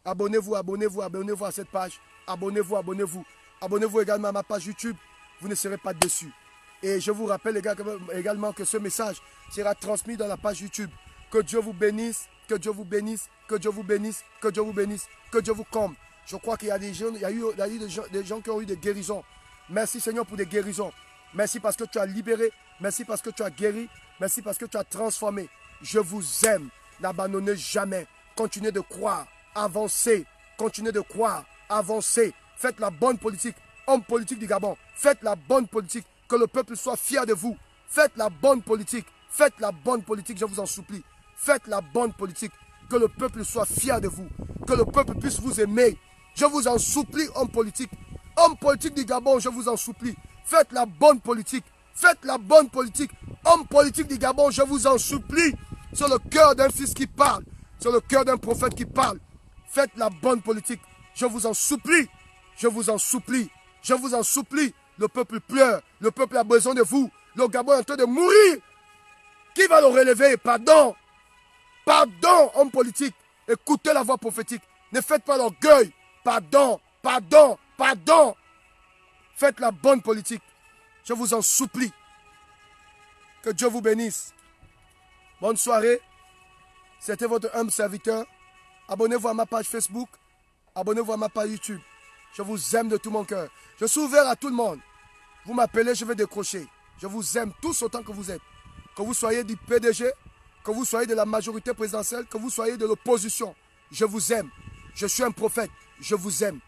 Abonnez-vous, abonnez-vous, abonnez-vous à cette page. Abonnez-vous, abonnez-vous. Abonnez-vous également à ma page YouTube. Vous ne serez pas déçus. Et je vous rappelle également que ce message sera transmis dans la page YouTube. Que Dieu vous bénisse, que Dieu vous bénisse, que Dieu vous bénisse, que Dieu vous bénisse, que Dieu vous comble. Je crois qu'il y a des gens qui ont eu des guérisons. Merci Seigneur pour des guérisons. Merci parce que tu as libéré. Merci parce que tu as guéri. Merci parce que tu as transformé. Je vous aime. N'abandonnez jamais. Continuez de croire. Avancez. Continuez de croire. Avancez. Faites la bonne politique. Homme politique du Gabon. Faites la bonne politique. Que le peuple soit fier de vous. Faites la bonne politique. Faites la bonne politique, je vous en supplie. Faites la bonne politique. Que le peuple soit fier de vous. Que le peuple puisse vous aimer. Je vous en supplie, homme politique. Homme politique du Gabon, je vous en supplie. Faites la bonne politique. Faites la bonne politique. Homme politique du Gabon, je vous en supplie. Sur le cœur d'un fils qui parle. Sur le cœur d'un prophète qui parle. Faites la bonne politique. Je vous en supplie. Je vous en supplie. Je vous en supplie. Le peuple pleure. Le peuple a besoin de vous. Le Gabon est en train de mourir. Qui va le relever? Pardon. Pardon, homme politique. Écoutez la voix prophétique. Ne faites pas l'orgueil. Pardon, pardon, pardon. Faites la bonne politique. Je vous en supplie. Que Dieu vous bénisse. Bonne soirée. C'était votre humble serviteur. Abonnez-vous à ma page Facebook. Abonnez-vous à ma page YouTube. Je vous aime de tout mon cœur. Je suis ouvert à tout le monde. Vous m'appelez, je vais décrocher. Je vous aime tous autant que vous êtes. Que vous soyez du PDG, que vous soyez de la majorité présidentielle, que vous soyez de l'opposition. Je vous aime. Je suis un prophète. Je vous aime.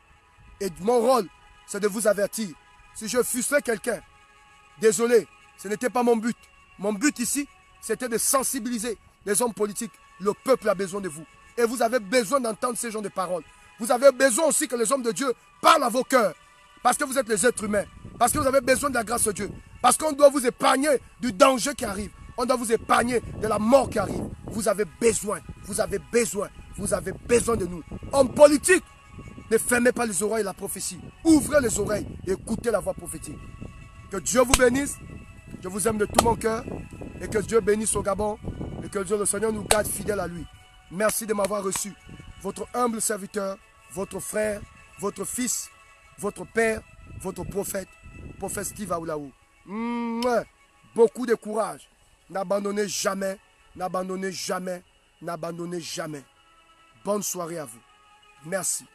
Et mon rôle, c'est de vous avertir. Si je frustrais quelqu'un, désolé, ce n'était pas mon but. Mon but ici, c'était de sensibiliser les hommes politiques. Le peuple a besoin de vous. Et vous avez besoin d'entendre ces gens de paroles. Vous avez besoin aussi que les hommes de Dieu parlent à vos cœurs. Parce que vous êtes les êtres humains. Parce que vous avez besoin de la grâce de Dieu. Parce qu'on doit vous épargner du danger qui arrive. On doit vous épargner de la mort qui arrive. Vous avez besoin. Vous avez besoin. Vous avez besoin de nous. Hommes politiques, ne fermez pas les oreilles à la prophétie. Ouvrez les oreilles et écoutez la voix prophétique. Que Dieu vous bénisse. Je vous aime de tout mon cœur. Et que Dieu bénisse au Gabon. Et que Dieu le Seigneur nous garde fidèles à lui. Merci de m'avoir reçu. Votre humble serviteur, votre frère, votre fils, votre père, votre prophète, prophète Steve Aoulaou. Beaucoup de courage. N'abandonnez jamais, n'abandonnez jamais, n'abandonnez jamais. Bonne soirée à vous. Merci.